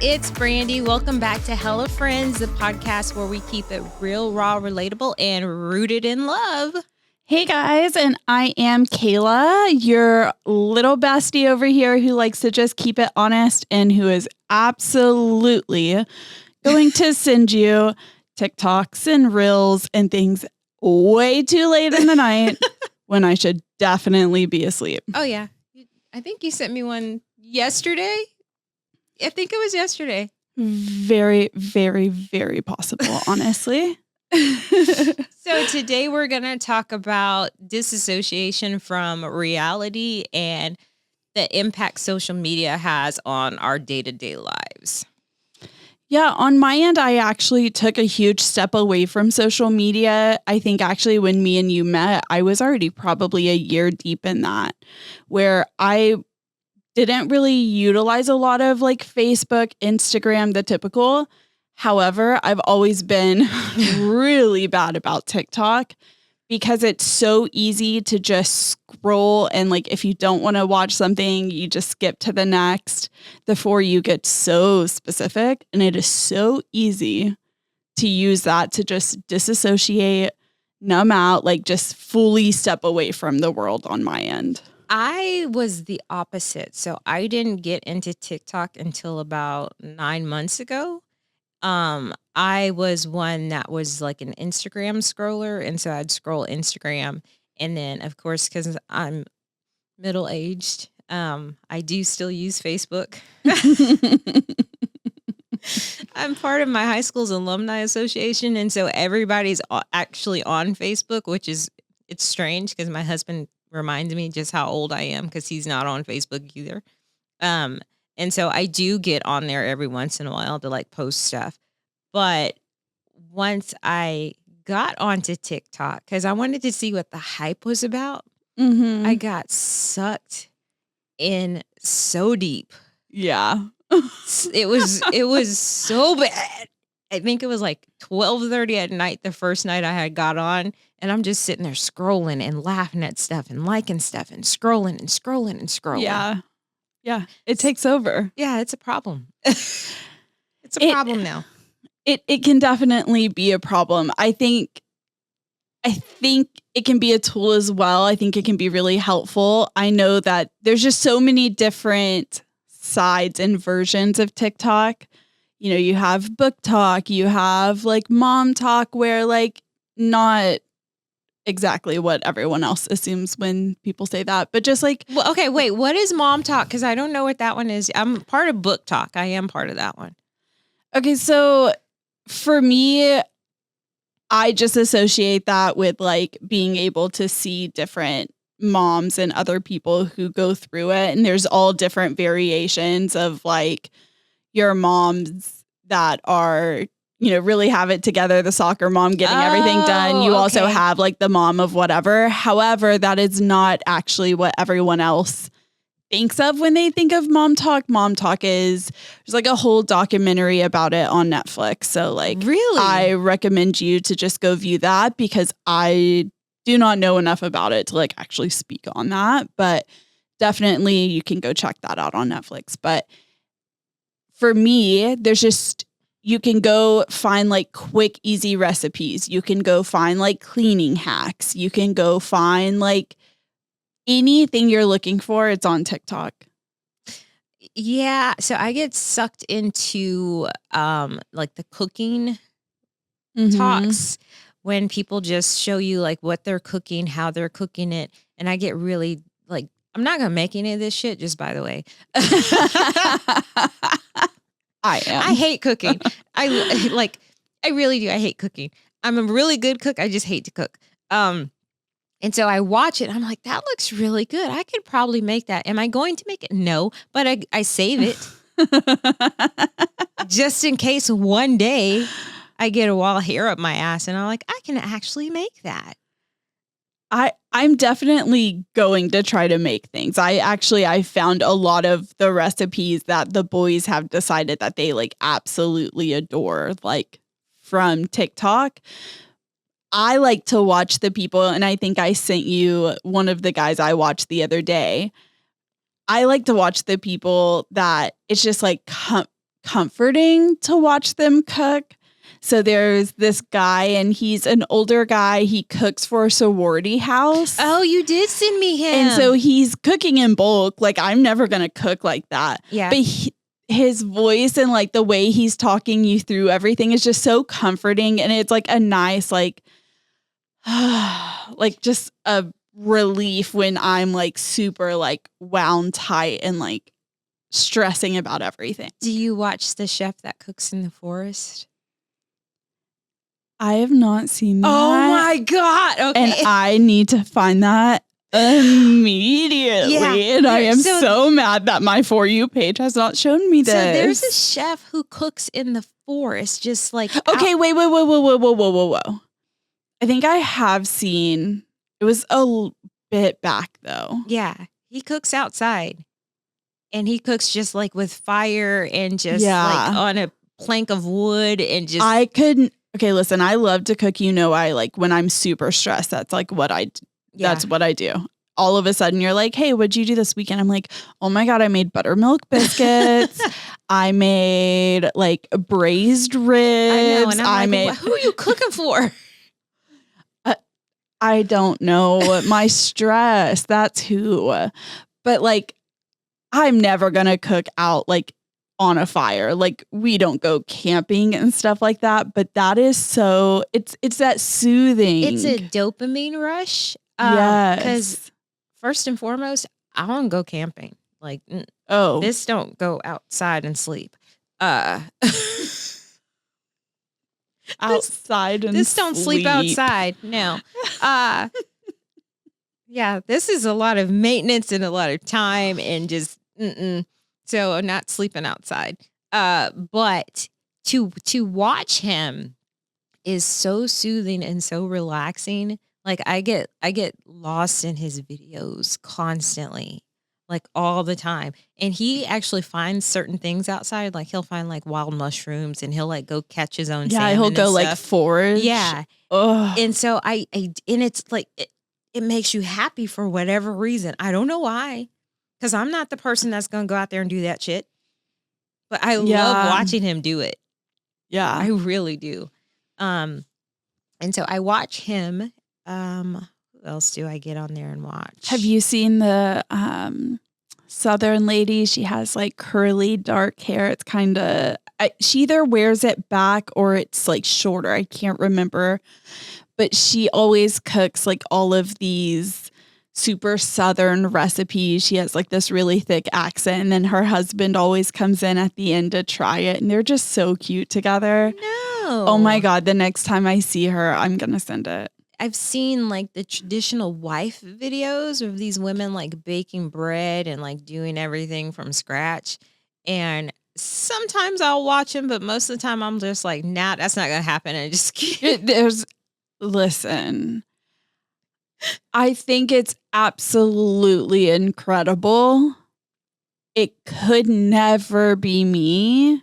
it's Brandy. Welcome back to Hella Friends, the podcast where we keep it real, raw, relatable, and rooted in love. Hey guys, and I am Kayla, your little bestie over here who likes to just keep it honest and who is absolutely going to send you TikToks and Reels and things way too late in the night when I should definitely be asleep. Oh, yeah. I think you sent me one yesterday. I think it was yesterday. Very, very, very possible, honestly. So today we're going to talk about disassociation from reality and the impact social media has on our day-to-day lives. Yeah, on my end, I actually took a huge step away from social media. I think actually when me and you met, I was already probably a year deep in that, where I didn't really utilize a lot of like Facebook, Instagram, the typical. However, I've always been really bad about TikTok because it's so easy to just scroll. And like, if you don't want to watch something, you just skip to the next. The For You gets so specific, and it is so easy to use that to just disassociate, numb out, like just fully step away from the world on my end. I was the opposite. So I didn't get into TikTok until about 9 months ago. I was one that was like an Instagram scroller. And so I'd scroll Instagram. And then, of course, because I'm middle-aged, I do still use Facebook. I'm part of my high school's alumni association. And so everybody's actually on Facebook, which is, it's strange because my husband reminds me just how old I am because he's not on Facebook either. And so I do get on there every once in a while to like post stuff. But once I got onto TikTok, because I wanted to see what the hype was about, I got sucked in so deep. Yeah. It was so bad. I think it was like 12:30 at night the first night I had got on, and I'm just sitting there scrolling and laughing at stuff and liking stuff and scrolling and scrolling and scrolling. Yeah. Yeah. It takes over. Yeah, it's a problem. It's a problem now. It can definitely be a problem. I think it can be a tool as well. I think it can be really helpful. I know that there's just so many different sides and versions of TikTok. You know, you have book talk, you have like mom talk, where like not exactly what everyone else assumes when people say that, but just like, well, okay, wait, what is mom talk? Because I don't know what that one is. I'm part of book talk. I am part of that one. Okay, so for me, I just associate that with like being able to see different moms and other people who go through it. And there's all different variations of like your moms that are, you know, really have it together. The soccer mom getting everything done. You also have like the mom of whatever. However, that is not actually what everyone else thinks of when they think of mom talk. Mom talk is, there's like a whole documentary about it on Netflix. So like, really, I recommend you to just go view that because I do not know enough about it to like actually speak on that. But definitely you can go check that out on Netflix. But for me, there's just, you can go find like quick, easy recipes. You can go find like cleaning hacks. You can go find like anything you're looking for. It's on TikTok. Yeah. So I get sucked into like the cooking talks when people just show you like what they're cooking, how they're cooking it. And I get really like, I'm not going to make any of this shit, just by the way. I am. I hate cooking. I really do. I hate cooking. I'm a really good cook. I just hate to cook. And so I watch it. And I'm like, that looks really good. I could probably make that. Am I going to make it? No, but I save it just in case one day I get a wild hair up my ass and I'm like, I can actually make that. I'm definitely going to try to make things. I found a lot of the recipes that the boys have decided that they like absolutely adore, like from TikTok. I like to watch the people, and I think I sent you one of the guys I watched the other day. I like to watch the people that it's just like comforting to watch them cook. So there's this guy, and he's an older guy. He cooks for a sorority house. Oh, you did send me him. And so he's cooking in bulk. Like, I'm never going to cook like that. Yeah. But his voice and like the way he's talking you through everything is just so comforting. And it's like a nice, like, like just a relief when I'm like super like wound tight and like stressing about everything. Do you watch the chef that cooks in the forest? I have not seen that. Oh my God. Okay. And I need to find that immediately. Yeah. And I am so mad that my For You page has not shown me this. So there's a chef who cooks in the forest, just like. Okay, wait. Whoa. I think I have seen, it was a bit back though. Yeah. He cooks outside. And he cooks just like with fire and just like on a plank of wood and just. I couldn't. Okay, listen, I love to cook. You know, I like when I'm super stressed, that's like what that's what I do. All of a sudden you're like, hey, what'd you do this weekend? I'm like, oh my God, I made buttermilk biscuits. I made like braised ribs. I know. And I'm like, who are you cooking for? I don't know. My stress, that's who. But like, I'm never going to cook out like on a fire. Like, we don't go camping and stuff like that, but that is so it's that soothing. It's a dopamine rush. Yes. Because first and foremost, I don't go camping. Like, this don't go outside and sleep. Outside and this don't sleep outside. No. Yeah, this is a lot of maintenance and a lot of time and just so I'm not sleeping outside. But to watch him is so soothing and so relaxing. Like I get lost in his videos constantly, like all the time. And he actually finds certain things outside. Like he'll find like wild mushrooms and he'll like go catch his own salmon. He'll go like forage. Yeah. Ugh. And so and it's like it makes you happy for whatever reason. I don't know why. Because I'm not the person that's going to go out there and do that shit. But I love watching him do it. Yeah. I really do. And so I watch him. Who else do I get on there and watch? Have you seen the Southern lady? She has like curly, dark hair. It's kind of, she either wears it back or it's like shorter. I can't remember. But she always cooks like all of these super Southern recipes. She has like this really thick accent. And then her husband always comes in at the end to try it. And they're just so cute together. No. Oh my God. The next time I see her, I'm going to send it. I've seen like the traditional wife videos of these women like baking bread and like doing everything from scratch. And sometimes I'll watch them, but most of the time I'm just like, nah, that's not going to happen. And I just keep. Listen, I think it's absolutely incredible. It could never be me.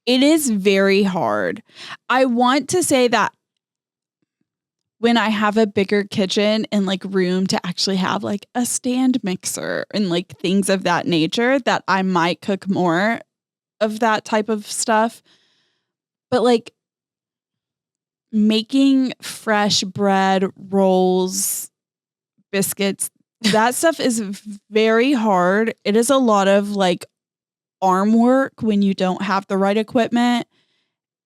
It is very hard. I want to say that when I have a bigger kitchen and like room to actually have like a stand mixer and like things of that nature, that I might cook more of that type of stuff. But like making fresh bread, rolls, biscuits, that stuff is very hard. It is a lot of like arm work when you don't have the right equipment.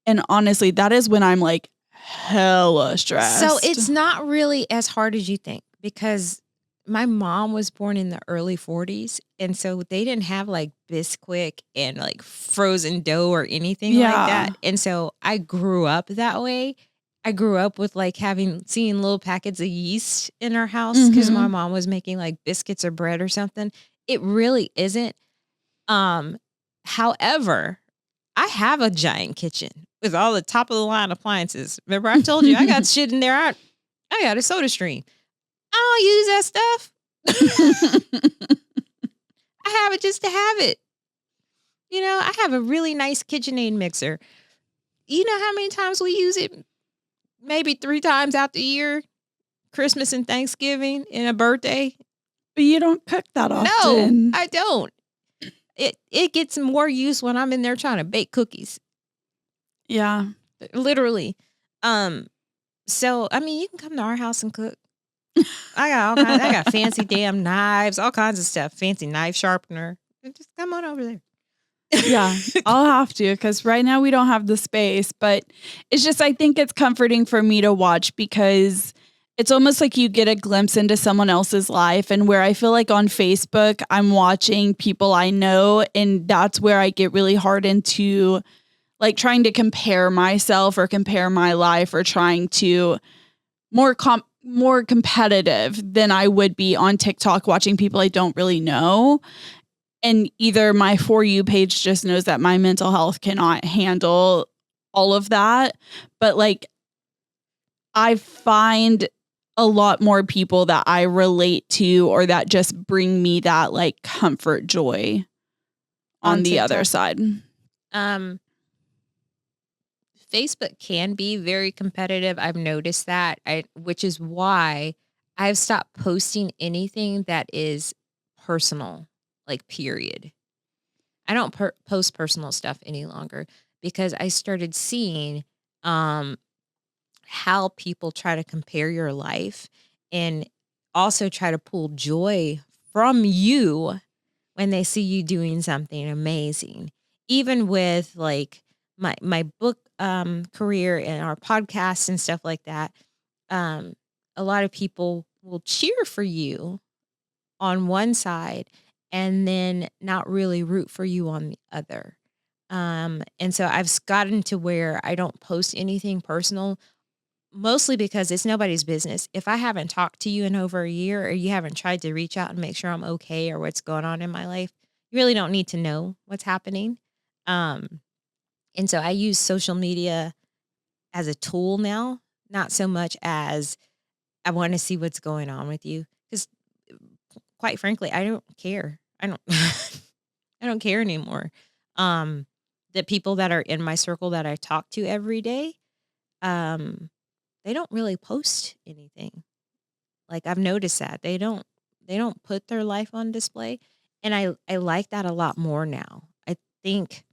And honestly, that is when I'm like hella stressed. So it's not really as hard as you think, because my mom was born in the early 40s. And so they didn't have like Bisquick and like frozen dough or anything like that. And so I grew up that way. I grew up with like seeing little packets of yeast in our house because my mom was making like biscuits or bread or something. It really isn't. However, I have a giant kitchen with all the top of the line appliances. Remember I told you I got shit in there. I got a soda stream. I don't use that stuff. I have it just to have it. You know, I have a really nice KitchenAid mixer. You know how many times we use it? Maybe 3 times out the year. Christmas and Thanksgiving and a birthday. But you don't cook that often. No, I don't. it gets more use when I'm in there trying to bake cookies. Yeah. Literally. So I mean, you can come to our house and cook. I got all kinds. I got fancy damn knives, all kinds of stuff. Fancy knife sharpener. Just come on over there. Yeah, I'll have to, because right now we don't have the space, but it's just, I think it's comforting for me to watch, because it's almost like you get a glimpse into someone else's life, and where I feel like on Facebook, I'm watching people I know, and that's where I get really hard into like trying to compare myself or compare my life, or trying to more competitive than I would be on TikTok watching people I don't really know. And either my For You page just knows that my mental health cannot handle all of that. But like, I find a lot more people that I relate to, or that just bring me that like comfort joy on the other side. Facebook can be very competitive. I've noticed that, which is why I've stopped posting anything that is personal, like period. I don't post personal stuff any longer, because I started seeing how people try to compare your life, and also try to pull joy from you when they see you doing something amazing. Even with like my book career and our podcasts and stuff like that, a lot of people will cheer for you on one side and then not really root for you on the other. And so I've gotten to where I don't post anything personal, mostly because it's nobody's business. If I haven't talked to you in over a year, or you haven't tried to reach out and make sure I'm okay or what's going on in my life, you really don't need to know what's happening. And so I use social media as a tool now, not so much as I want to see what's going on with you. Because quite frankly, I don't care. I don't I don't care anymore. The people that are in my circle that I talk to every day, they don't really post anything. Like, I've noticed that they don't put their life on display, and I like that a lot more now. I think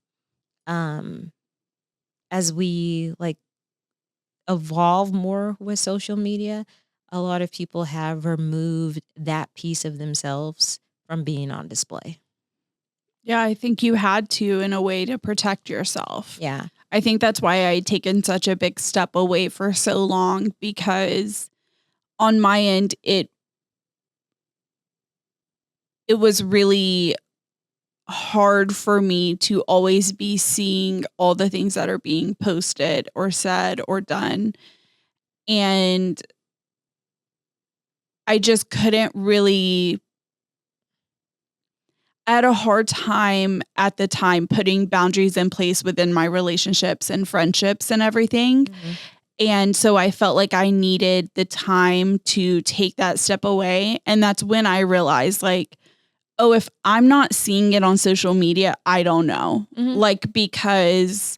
um as we like evolve more with social media, a lot of people have removed that piece of themselves from being on display. Yeah, I think you had to, in a way, to protect yourself. Yeah. I think that's why I'd taken such a big step away for so long, because on my end, it was really hard for me to always be seeing all the things that are being posted or said or done. And I just couldn't really, I had a hard time at the time putting boundaries in place within my relationships and friendships and everything. Mhm. And so I felt like I needed the time to take that step away. And that's when I realized, like, oh, if I'm not seeing it on social media, I don't know. Mhm. Like, because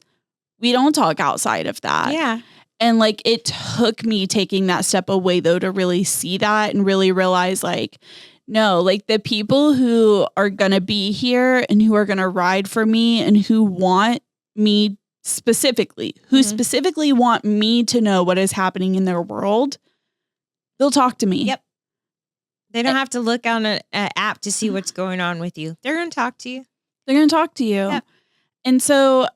we don't talk outside of that. Yeah. And like, it took me taking that step away, though, to really see that and really realize, like, no, like the people who are going to be here and who are going to ride for me and who want me specifically, who Mhm. specifically want me to know what is happening in their world, they'll talk to me. Yep. They don't have to look on an app to see what's going on with you. They're going to talk to you. They're going to talk to you. Yep. And so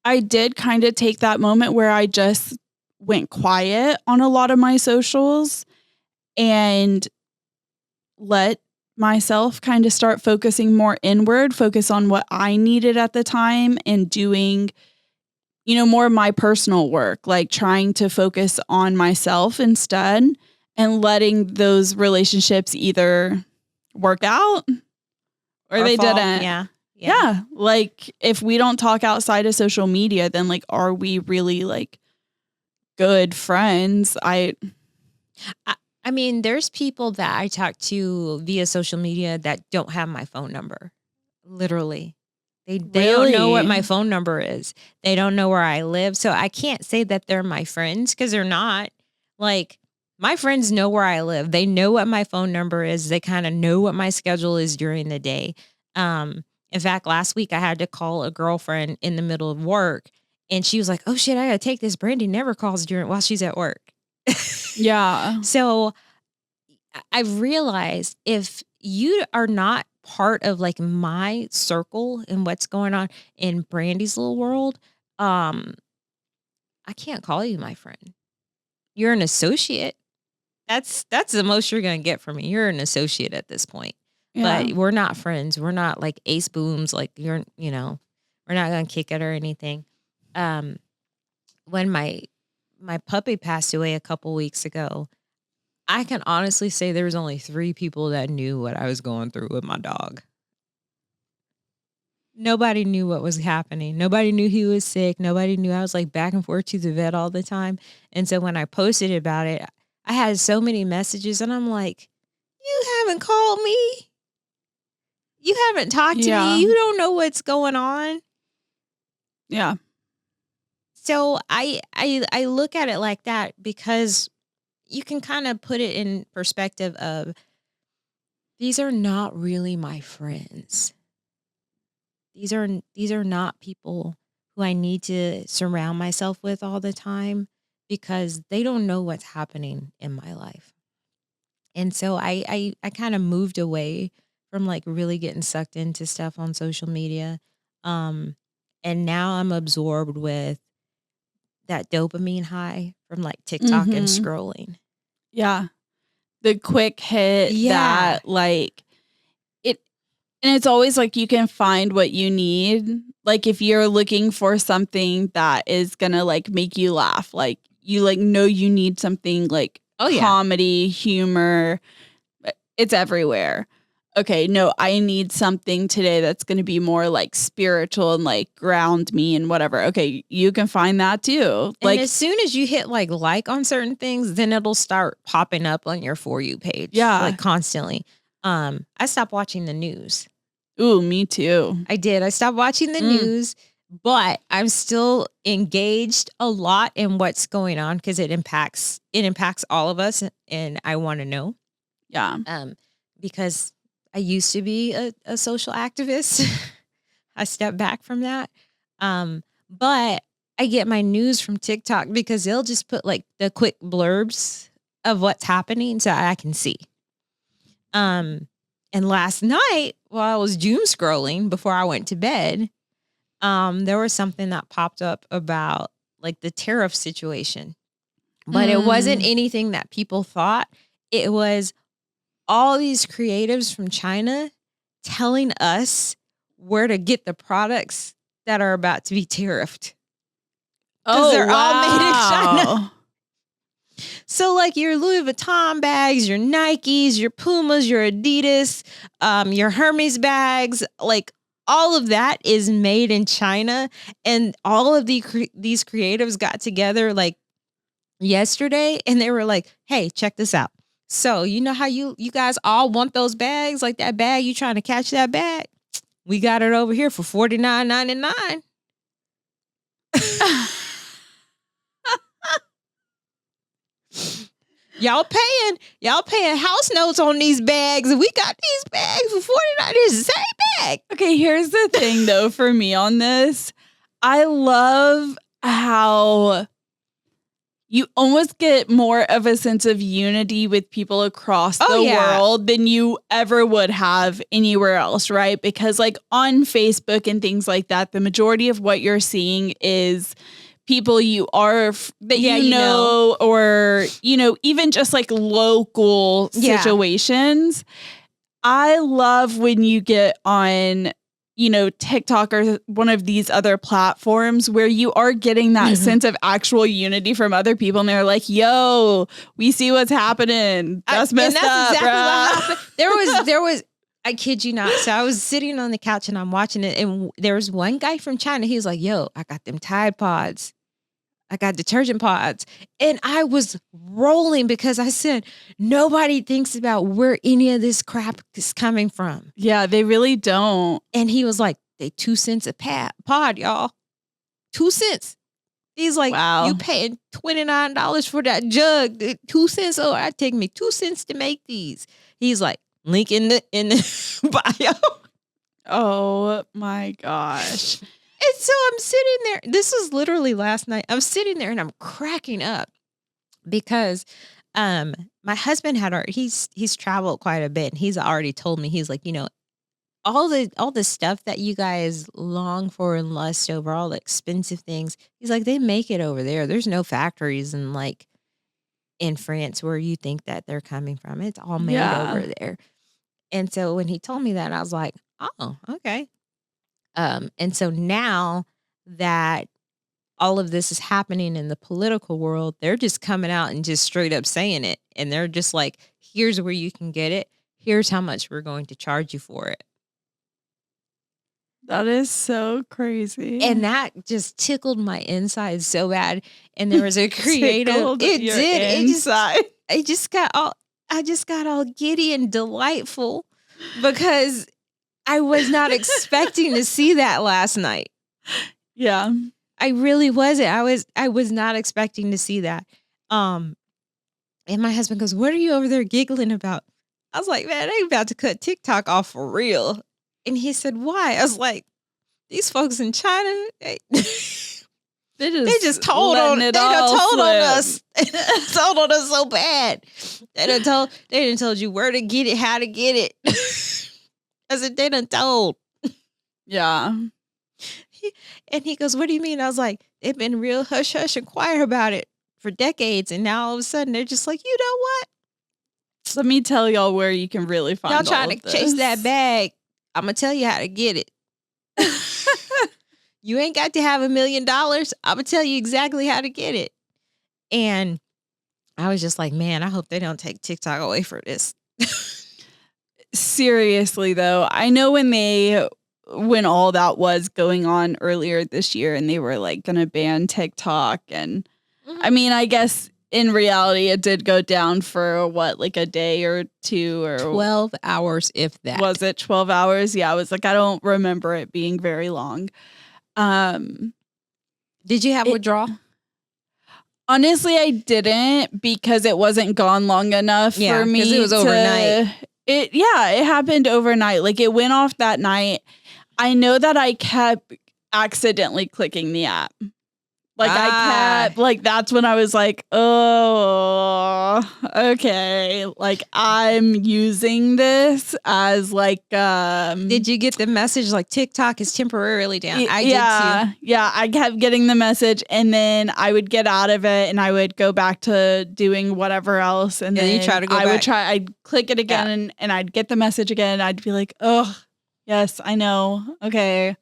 I did kind of take that moment where I just went quiet on a lot of my socials and let myself kind of start focusing more inward, focus on what I needed at the time, and doing, more of my personal work, like trying to focus on myself instead, and letting those relationships either work out or they fall. didn't. Yeah. Yeah. Like, if we don't talk outside of social media, then like, are we really like good friends? I mean, there's people that I talk to via social media that don't have my phone number. Literally. They don't know what my Really? phone number is. They don't know where I live. So I can't say that they're my friends, because they're not. Like, my friends know where I live. They know what my phone number is. They kind of know what my schedule is during the day. And In fact, last week I had to call a girlfriend in the middle of work, and she was like, "Oh shit, I gotta take this. Brandy never calls while she's at work." Yeah. So I've realized if you are not part of like my circle and what's going on in Brandy's little world, um, I can't call you my friend. You're an associate. That's the most you're gonna get from me. You're an associate at this point. Yeah. But we're not friends. We're not like ace booms. Like we're not gonna kick it or anything. Um, when my puppy passed away a couple weeks ago, I can honestly say there was only 3 people that knew what I was going through with my dog. Nobody knew what was happening. Nobody knew he was sick. Nobody knew I was like back and forth to the vet all the time. And so when I posted about it, I had so many messages and I'm like, you haven't called me. You haven't talked to Yeah. me. You don't know what's going on. Yeah. So I look at it like that because you can kind of put it in perspective of these are not really my friends. These are not people who I need to surround myself with all the time because they don't know what's happening in my life. And so I kind of moved away from like really getting sucked into stuff on social media. Um and now I'm absorbed with that dopamine high from like TikTok and Mhm. scrolling. Yeah. The quick hit Yeah. that like it and it's always like you can find what you need. Like if you're looking for something that is going to like make you laugh, like you like know you need something like Oh yeah. comedy, humor, it's everywhere. Okay, no, I need something today that's going to be more like spiritual and like ground me and whatever. Okay, you can find that too. And Like as soon as you hit like on certain things, then it'll start popping up on your For You page. Yeah. Like constantly. I stopped watching the news. Ooh, me too. I did. I stopped watching the news, but I'm still engaged a lot in what's going on because it impacts all of us and I want to know. Yeah. Because I used to be a social activist. I stepped back from that. But I get my news from TikTok because they'll just put like the quick blurbs of what's happening so I can see. And last night while I was doom scrolling before I went to bed, there was something that popped up about like the tariff situation. But it wasn't anything that people thought. It was all these creatives from China telling us where to get the products that are about to be tariffed. Because they're all made in China. So like your Louis Vuitton bags, your Nikes, your Pumas, your Adidas, your Hermes bags, like all of that is made in China. And all of these creatives got together like yesterday and they were like, hey, check this out. So you know how you guys all want those bags, like that bag, you trying to catch that bag? We got it over here for $49.99. Y'all paying house notes on these bags, and we got these bags for $49. It's the same bag. Okay, here's the thing though for me on this. I love how you almost get more of a sense of unity with people across the world than you ever would have anywhere else, right? Because like on Facebook and things like that, the majority of what you're seeing is people you are that you know, or even just like local situations. I love when you get on TikTok or one of these other platforms where you are getting that sense of actual unity from other people. And they're like, yo, we see what's happening. That's messed up, exactly what happened. There was, I kid you not. So I was sitting on the couch and I'm watching it. And there was one guy from China. He was like, yo, I got them Tide Pods. I got detergent pods. And I was rolling because I said, nobody thinks about where any of this crap is coming from. Yeah, they really don't. And he was like, they 2 cents a pod, y'all. 2 cents. He's like, wow. You paying $29 for that jug. 2 cents. Oh, it take me 2 cents to make these. He's like, link in the bio. Oh my gosh. And so I'm sitting there. This was literally last night. I'm sitting there and I'm cracking up because my husband he's traveled quite a bit, and he's already told me, he's like, all the stuff that you guys long for and lust over, all the expensive things, he's like, they make it over there. There's no factories in France where you think that they're coming from. It's all made over Yeah. there. And so when he told me that, I was like, oh, okay. And so now that all of this is happening in the political world, they're just coming out and just straight up saying it. And they're just like, here's where you can get it. Here's how much we're going to charge you for it. That is so crazy. And that just tickled my insides so bad. And there was a creative, Tickled it your did. inside. I just got all giddy and delightful because I was not expecting to see that last night. Yeah. I really wasn't. I was not expecting to see that. And my husband goes, "What are you over there giggling about?" I was like, "Man, they about to cut TikTok off for real." And he said, "Why?" I was like, "These folks in China, they just told on us. Told on us so bad. They done told you where to get it, how to get it." I said, "They done told." Yeah. And he goes, "What do you mean?" I was like, "They've been real hush hush and quiet about it for decades, and now all of a sudden they're just like, you know what? Let me tell y'all where you can really find Y'all trying all of to chase this. that bag. I'm gonna tell you how to get it. You ain't got to have $1 million. I'm gonna tell you exactly how to get it." And I was just like, man, I hope they don't take TikTok away for this. Seriously, though, I know when all that was going on earlier this year and they were like going to ban TikTok. And I mean, I guess in reality, it did go down for what, like a day or two or 12 hours, if that. Was it 12 hours? Yeah. I was like, I don't remember it being very long. Did you have withdrawal? Honestly, I didn't because it wasn't gone long enough for me. Because it was overnight. It happened overnight. Like it went off that night. I know that I kept accidentally clicking the app. Like I kept, like that's when I was like, oh, okay. Like I'm using this as like Did you get the message like TikTok is temporarily down? I did too. Yeah, I kept getting the message and then I would get out of it and I would go back to doing whatever else. And then you try to go back. I'd click it again and I'd get the message again and I'd be like, oh, yes, I know. Okay.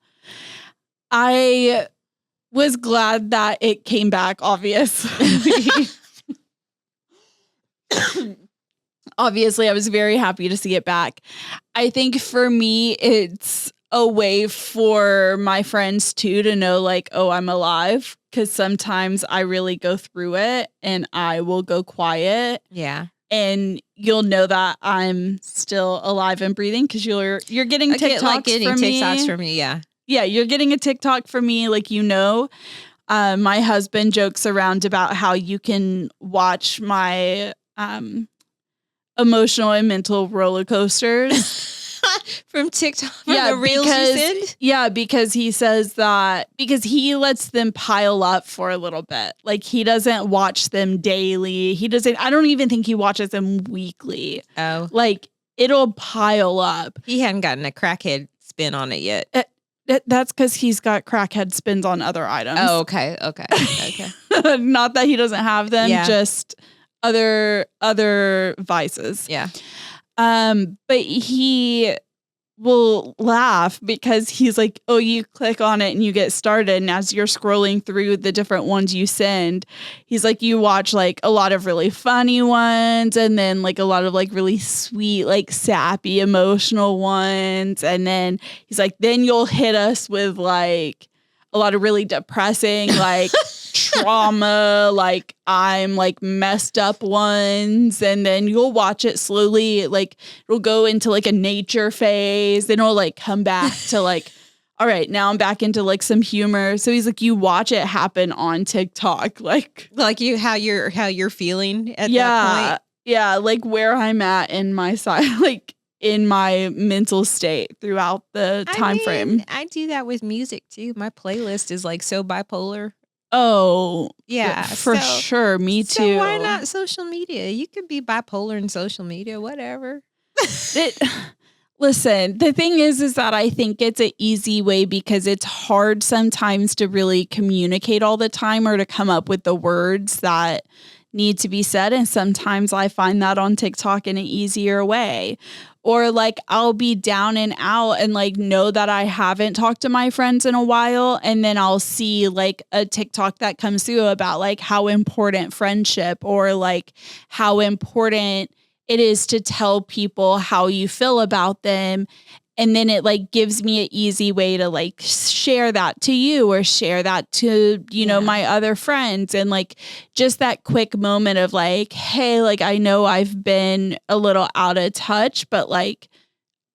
I was glad that it came back, obviously. Obviously, I was very happy to see it back. I think for me, it's a way for my friends too to know like, oh, I'm alive. Because sometimes I really go through it and I will go quiet. Yeah. And you'll know that I'm still alive and breathing because you're getting TikToks from me. Yeah. Yeah, you're getting a TikTok from me, like, my husband jokes around about how you can watch my emotional and mental roller coasters. From TikTok, from the reels you send? Yeah, because he says that, because he lets them pile up for a little bit. Like, he doesn't watch them daily. I don't even think he watches them weekly. Oh. Like, it'll pile up. He hadn't gotten a crackhead spin on it yet. That's because he's got crackhead spins on other items. Oh, okay. Not that he doesn't have them, just other vices. Yeah. But he will laugh because he's like, oh, you click on it and you get started. And as you're scrolling through the different ones you send, he's like, you watch like a lot of really funny ones and then like a lot of like really sweet, like sappy, emotional ones. And then he's like, then you'll hit us with like a lot of really depressing, like trauma, like I'm like messed up ones. And then you'll watch it slowly. Like it'll go into like a nature phase. Then it'll like come back to like, all right, now I'm back into like some humor. So he's like, you watch it happen on TikTok. Like how you're feeling at that point. Yeah. Like where I'm at in my side. Like in my mental state throughout the time frame. I do that with music too. My playlist is like so bipolar. Oh, Yeah, for sure. Me too. So why not social media? You could be bipolar in social media, whatever. Listen, the thing is that I think it's an easy way because it's hard sometimes to really communicate all the time or to come up with the words that need to be said. And sometimes I find that on TikTok in an easier way. Or like I'll be down and out and like know that I haven't talked to my friends in a while. And then I'll see like a TikTok that comes through about like how important friendship or like how important it is to tell people how you feel about them. And then it like gives me an easy way to like share that to you or share that to, you know, my other friends. And like just that quick moment of like, hey, like I know I've been a little out of touch, but like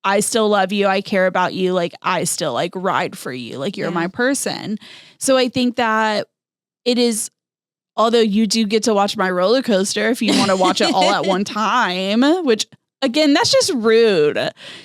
I still love you. I care about you. Like I still like ride for you. Like you're my person. So I think that it is, although you do get to watch my roller coaster if you want to watch it all at one time, which again, that's just rude.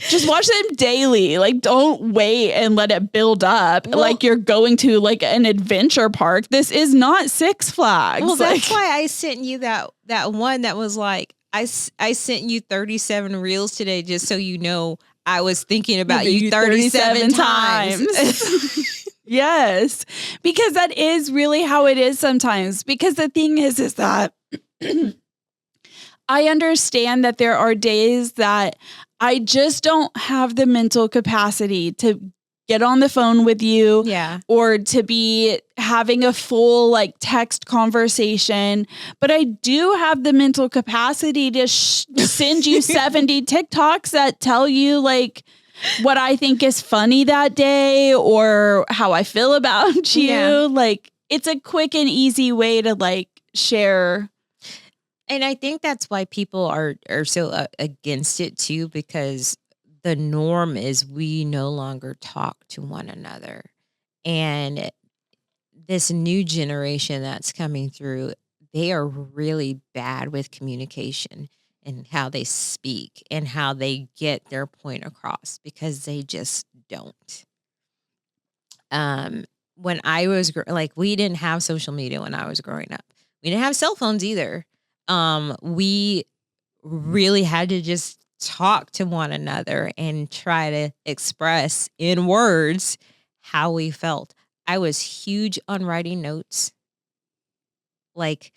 Just watch them daily. Like don't wait and let it build up like you're going to like an adventure park. This is not Six Flags. Well, that's why I sent you that one that was like, I sent you 37 reels today just so you know I was thinking about you 37 times. Yes, because that is really how it is sometimes. Because the thing is that I understand that there are days that I just don't have the mental capacity to get on the phone with you or to be having a full like text conversation. But I do have the mental capacity to send you 70 TikToks that tell you like what I think is funny that day or how I feel about you. Yeah. Like it's a quick and easy way to like share. And I think that's why people are so against it too, because the norm is we no longer talk to one another. And this new generation that's coming through, they are really bad with communication and how they speak and how they get their point across because they just don't. When I was like, we didn't have social media when I was growing up. We didn't have cell phones either. We really had to just talk to one another and try to express in words how we felt. I was huge on writing notes, like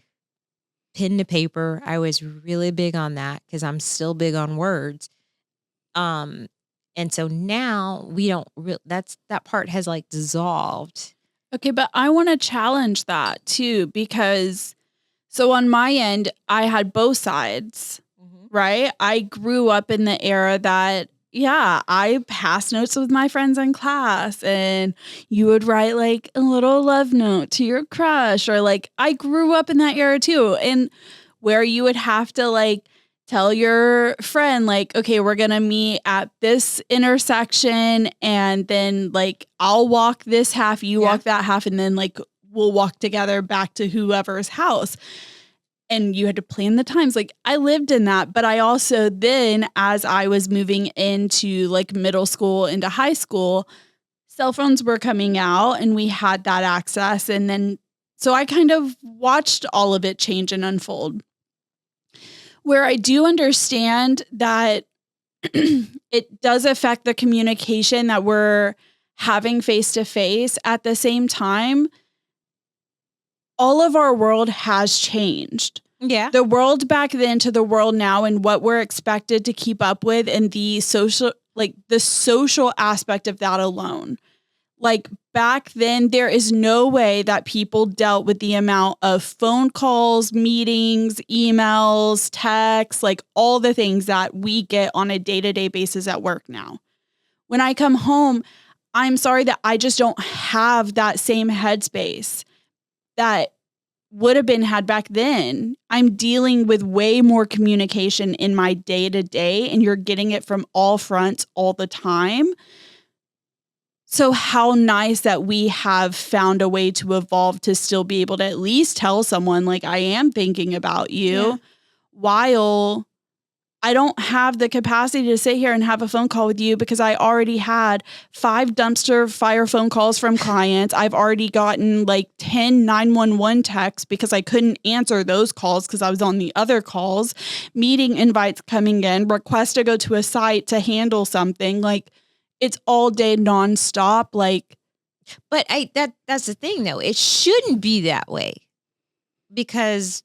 pen to paper. I was really big on that because I'm still big on words. And so now we don't that part has like dissolved. Okay, but I want to challenge that too, because so on my end, I had both sides, right? I grew up in the era that, I passed notes with my friends in class and you would write like a little love note to your crush or like I grew up in that era too. And where you would have to like tell your friend like, okay, we're going to meet at this intersection and then like I'll walk this half, you walk that half, and then like we'll walk together back to whoever's house. And you had to plan the times. Like I lived in that, but I also then, as I was moving into like middle school into high school, cell phones were coming out and we had that access. And then, so I kind of watched all of it change and unfold. Where I do understand that it does affect the communication that we're having face to face. At the same time, all of our world has changed. Yeah. The world back then to the world now and what we're expected to keep up with and the social aspect of that alone. Like back then, there is no way that people dealt with the amount of phone calls, meetings, emails, texts, like all the things that we get on a day-to-day basis at work now. When I come home, I'm sorry that I just don't have that same headspace that would have been had back then. I'm dealing with way more communication in my day-to-day and you're getting it from all fronts all the time. So how nice that we have found a way to evolve to still be able to at least tell someone like I am thinking about you while I don't have the capacity to sit here and have a phone call with you because I already had 5 dumpster fire phone calls from clients. I've already gotten like 10 911 texts because I couldn't answer those calls because I was on the other calls, meeting invites coming in, requests to go to a site to handle something. Like, it's all day nonstop. Like, but that's the thing though. It shouldn't be that way because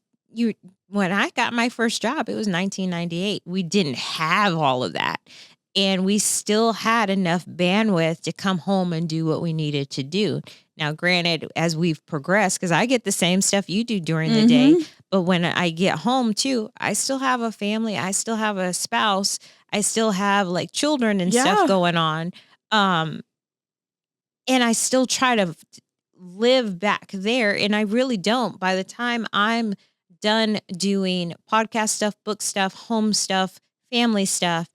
when I got my first job, it was 1998. We didn't have all of that. And we still had enough bandwidth to come home and do what we needed to do. Now, granted, as we've progressed, because I get the same stuff you do during the day, but when I get home too, I still have a family. I still have a spouse. I still have like children and stuff going on. And I still try to live back there. And I really don't. By the time I'm done doing podcast stuff, book stuff, home stuff, family stuff,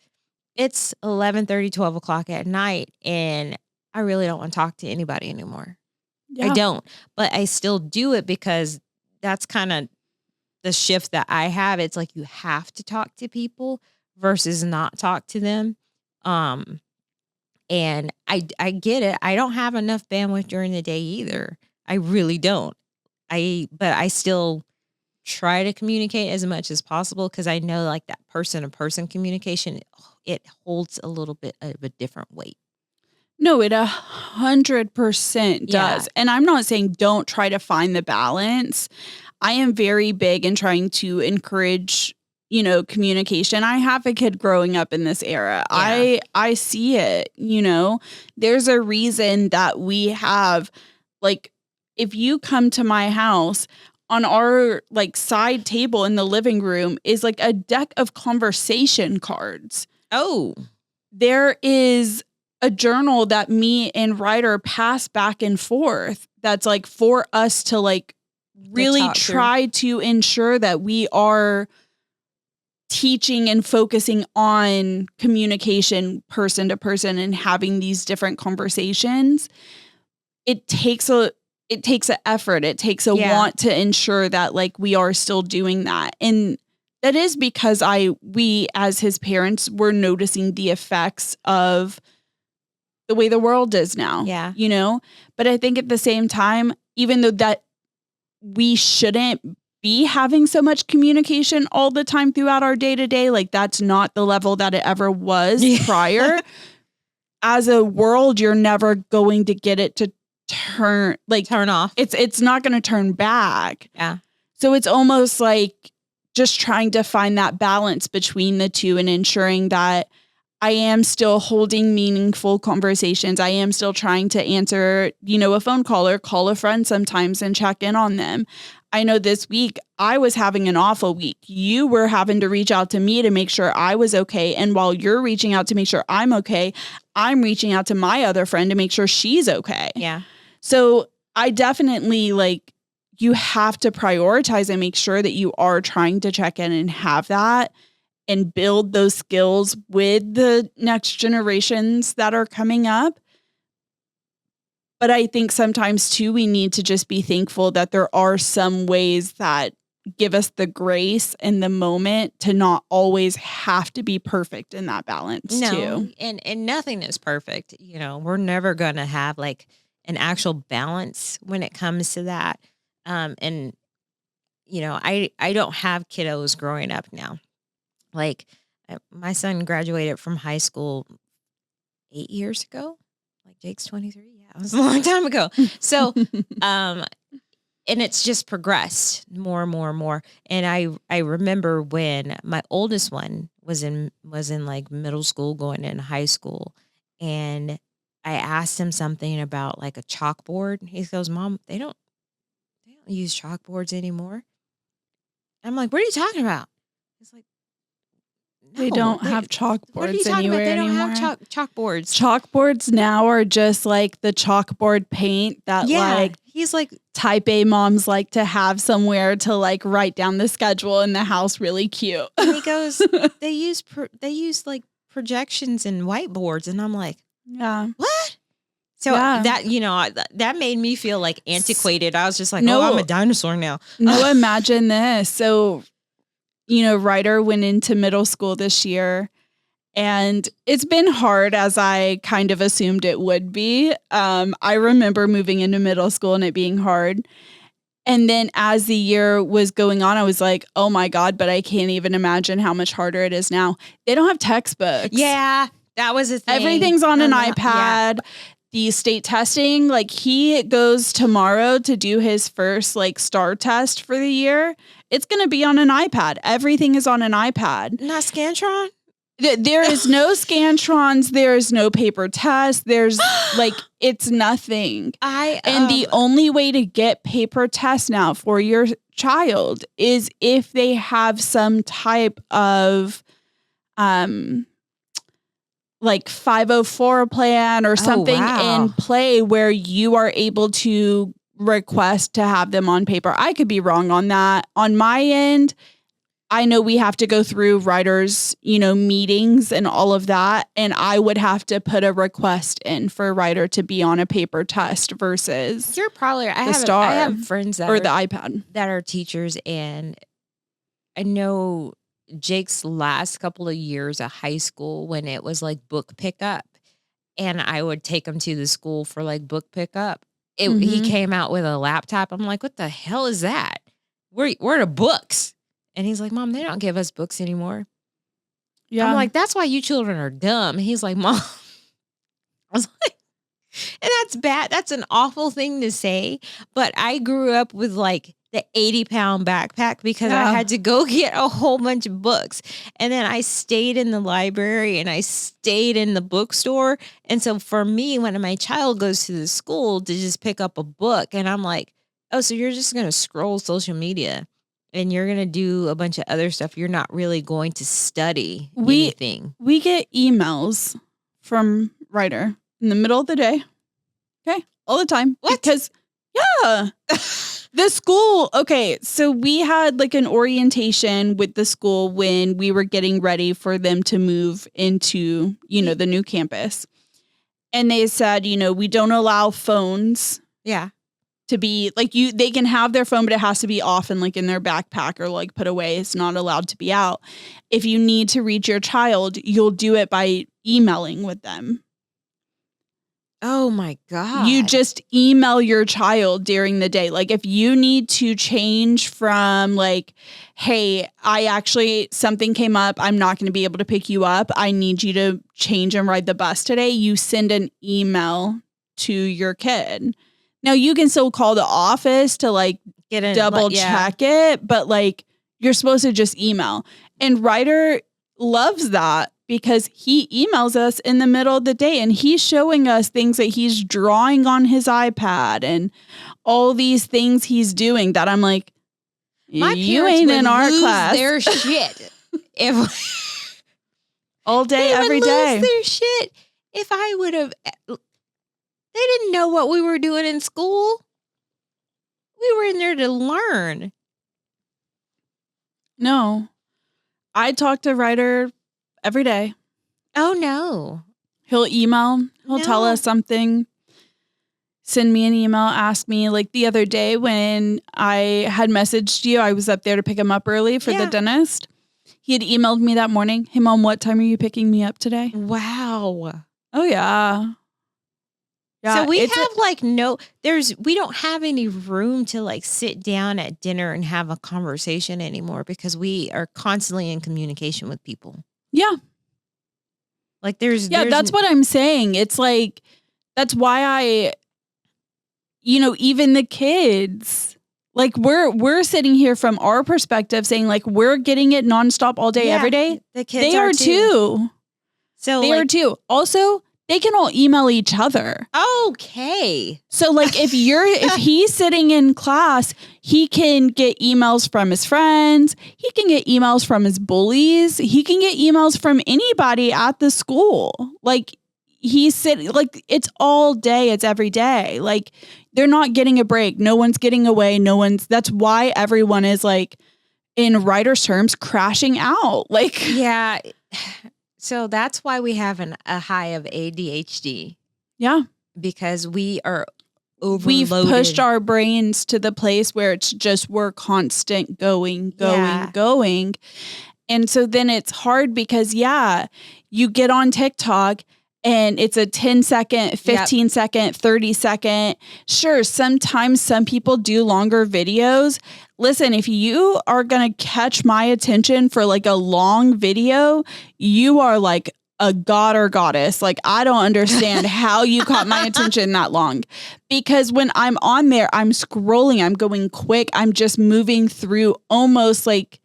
it's 11:30, 12 o'clock at night. And I really don't want to talk to anybody anymore. Yeah. I don't, but I still do it because that's kind of the shift that I have. It's like you have to talk to people versus not talk to them. And I get it. I don't have enough bandwidth during the day either. I really don't. But I still try to communicate as much as possible because I know like that person-to-person communication, it holds a little bit of a different weight. No, it 100% does. And I'm not saying don't try to find the balance. I am very big in trying to encourage, communication. I have a kid growing up in this era. Yeah. I see it, there's a reason that we have, like, if you come to my house, on our like side table in the living room is like a deck of conversation cards. Oh, there is a journal that me and Ryder pass back and forth. That's like for us to like really try to ensure that we are teaching and focusing on communication person to person and having these different conversations. It takes an effort. It takes a want to ensure that like we are still doing that. And that is because we as his parents were noticing the effects of the way the world is now. Yeah. But I think at the same time, even though that we shouldn't be having so much communication all the time throughout our day to day, like that's not the level that it ever was prior. As a world, you're never going to get it to turn off. It's not going to turn back. Yeah. So it's almost like just trying to find that balance between the two and ensuring that I am still holding meaningful conversations. I am still trying to answer, a phone call or call a friend sometimes and check in on them. I know this week I was having an awful week. You were having to reach out to me to make sure I was okay. And while you're reaching out to make sure I'm okay, I'm reaching out to my other friend to make sure she's okay. Yeah. So I definitely you have to prioritize and make sure that you are trying to check in and have that and build those skills with the next generations that are coming up. But I think sometimes too, we need to just be thankful that there are some ways that give us the grace in the moment to not always have to be perfect in that balance too. And nothing is perfect. We're never going to have like an actual balance when it comes to that. I don't have kiddos growing up now. Like my son graduated from high school 8 years ago. Like Jake's 23. Yeah, it was a long time ago. So, and it's just progressed more and more and more. And I remember when my oldest one was in like middle school going into high school, and I asked him something about like a chalkboard. He goes, "Mom, they don't use chalkboards anymore." I'm like, "What are you talking about?" He's like, "No, they don't have chalkboards anywhere They don't anymore. have chalkboards. Chalkboards now are just like the chalkboard paint that he's like type A moms like to have somewhere to like write down the schedule in the house really cute." And he goes, they use like projections and whiteboards. And I'm like, yeah. What? So that made me feel like antiquated. I was just like, I'm a dinosaur now. No, imagine this. So Ryder went into middle school this year, and it's been hard, as I kind of assumed it would be. I remember moving into middle school and it being hard. And then as the year was going on, I was like, oh my God, but I can't even imagine how much harder it is now. They don't have textbooks. Yeah, that was a thing. Everything's on an iPad. Yeah. The state testing, like he goes tomorrow to do his first like STAR test for the year. It's going to be on an iPad. Everything is on an iPad. Not Scantron? There is no Scantrons. There is no paper test. There's like, it's nothing. And the only way to get paper tests now for your child is if they have some type of, like 504 plan or something in play where you are able to request to have them on paper. I could be wrong on that. On my end, I know we have to go through Ryder's, meetings and all of that. And I would have to put a request in for Ryder to be on a paper test versus You're probably, I have friends that or the iPad that are teachers. And I know Jake's last couple of years of high school when it was like book pickup, and I would take him to the school for like book pickup. He came out with a laptop. I'm like, what the hell is that? Where are the books? And he's like, Mom, they don't give us books anymore. Yeah. I'm like, that's why you children are dumb. And he's like, Mom. I was like, and that's bad. That's an awful thing to say. But I grew up with like the 80-pound backpack because I had to go get a whole bunch of books. And then I stayed in the library and I stayed in the bookstore. And so for me, when my child goes to the school to just pick up a book, and I'm like, oh, so you're just going to scroll social media and you're going to do a bunch of other stuff. You're not really going to study anything. We get emails from Ryder in the middle of the day. Okay. All the time. What? Because, the school. Okay. So we had like an orientation with the school when we were getting ready for them to move into, the new campus. And they said, we don't allow phones. Yeah. To be like they can have their phone, but it has to be off and like in their backpack or like put away. It's not allowed to be out. If you need to reach your child, you'll do it by emailing with them. Oh my God. You just email your child during the day. Like if you need to change from like, hey, something came up. I'm not going to be able to pick you up. I need you to change and ride the bus today. You send an email to your kid. Now you can still call the office to like get in, double check it, but like you're supposed to just email. And Ryder loves that because he emails us in the middle of the day and he's showing us things that he's drawing on his iPad and all these things he's doing that I'm like, you ain't in our class. Their shit. If all day, every day. Lose their shit. If I would have. They didn't know what we were doing in school. We were in there to learn. No. I talk to Ryder every day. Oh, no. He'll email. He'll tell us something. Send me an email. Ask me. Like the other day when I had messaged you, I was up there to pick him up early for the dentist. He had emailed me that morning. Hey, Mom, what time are you picking me up today? Wow. Oh, yeah. So we have we don't have any room to like sit down at dinner and have a conversation anymore because we are constantly in communication with people. Yeah. Like there's that's what I'm saying. It's like, that's why even the kids, like we're sitting here from our perspective saying like, we're getting it nonstop all day, every day. The kids are too. So they are too. Also, they can all email each other. Okay. So like if he's sitting in class, he can get emails from his friends. He can get emails from his bullies. He can get emails from anybody at the school. Like it's all day. It's every day. Like they're not getting a break. No one's getting away. That's why everyone is like, in Ryder's terms, crashing out. Like, yeah. So that's why we have a high of ADHD. Yeah. Because we are we've pushed overloaded. our brains to the place where it's just we're constant going. Yeah. And so then it's hard because, you get on TikTok and it's a 10-second, 15-second, 30-second. Sure, sometimes some people do longer videos. Listen, if you are going to catch my attention for like a long video, you are like a god or goddess. Like, I don't understand how you caught my attention that long. Because when I'm on there, I'm scrolling, I'm going quick, I'm just moving through almost like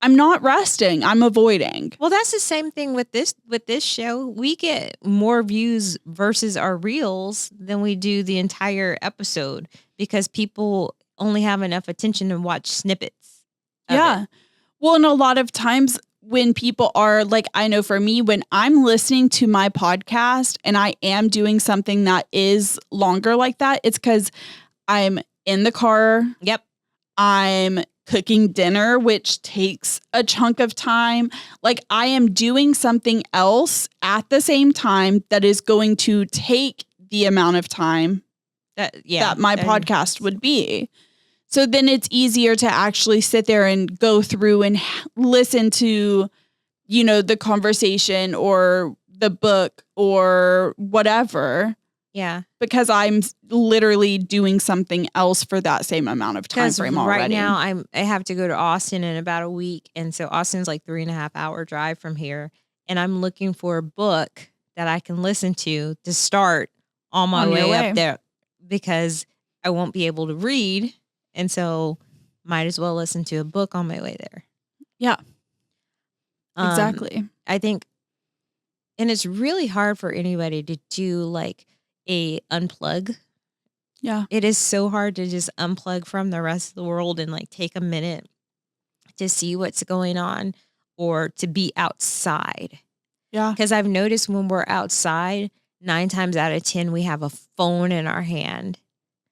I'm not resting. I'm avoiding. Well, that's the same thing with this show. We get more views versus our reels than we do the entire episode because people only have enough attention to watch snippets. Yeah. Well, and a lot of times when people are like, I know for me, when I'm listening to my podcast and I am doing something that is longer like that, it's because I'm in the car. Yep. I'm cooking dinner, which takes a chunk of time. Like, I am doing something else at the same time that is going to take the amount of time that my podcast would be. So then it's easier to actually sit there and go through and listen to, the conversation or the book or whatever. Yeah. Because I'm literally doing something else for that same amount of time frame already. Right now I have to go to Austin in about a week. And so Austin's like 3.5 hour drive from here. And I'm looking for a book that I can listen to start on my way up there because I won't be able to read. And so might as well listen to a book on my way there. Yeah. Exactly. I think, and it's really hard for anybody to do like a unplug. Yeah. It is so hard to just unplug from the rest of the world and like take a minute to see what's going on or to be outside. Yeah. Because I've noticed when we're outside, 9 times out of 10, we have a phone in our hand.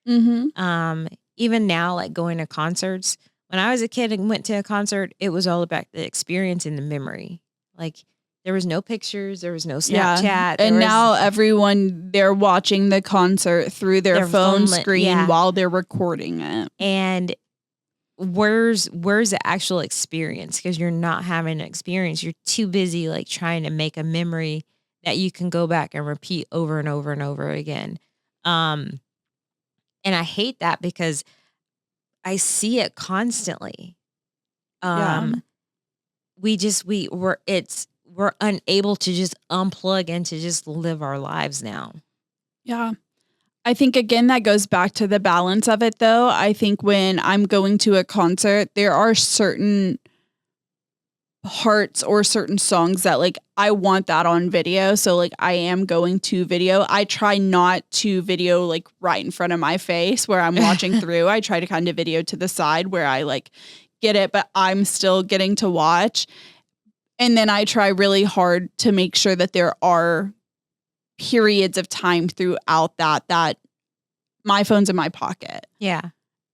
Mm-hmm. Even now, like going to concerts, when I was a kid and went to a concert, it was all about the experience and the memory. Like, there was no pictures, there was no Snapchat. Yeah. And now everyone, they're watching the concert through their phone screen while they're recording it. And where's the actual experience? Because you're not having an experience. You're too busy like trying to make a memory that you can go back and repeat over and over and over again. And I hate that because I see it constantly. We're unable to just unplug and to just live our lives now. Yeah. I think, again, that goes back to the balance of it, though. I think when I'm going to a concert, there are certain parts or certain songs that, like, I want that on video. So, like, I am going to video. I try not to video, like, right in front of my face where I'm watching through. I try to kind of video to the side where I, like, get it, but I'm still getting to watch. And then I try really hard to make sure that there are periods of time throughout that my phone's in my pocket. Yeah.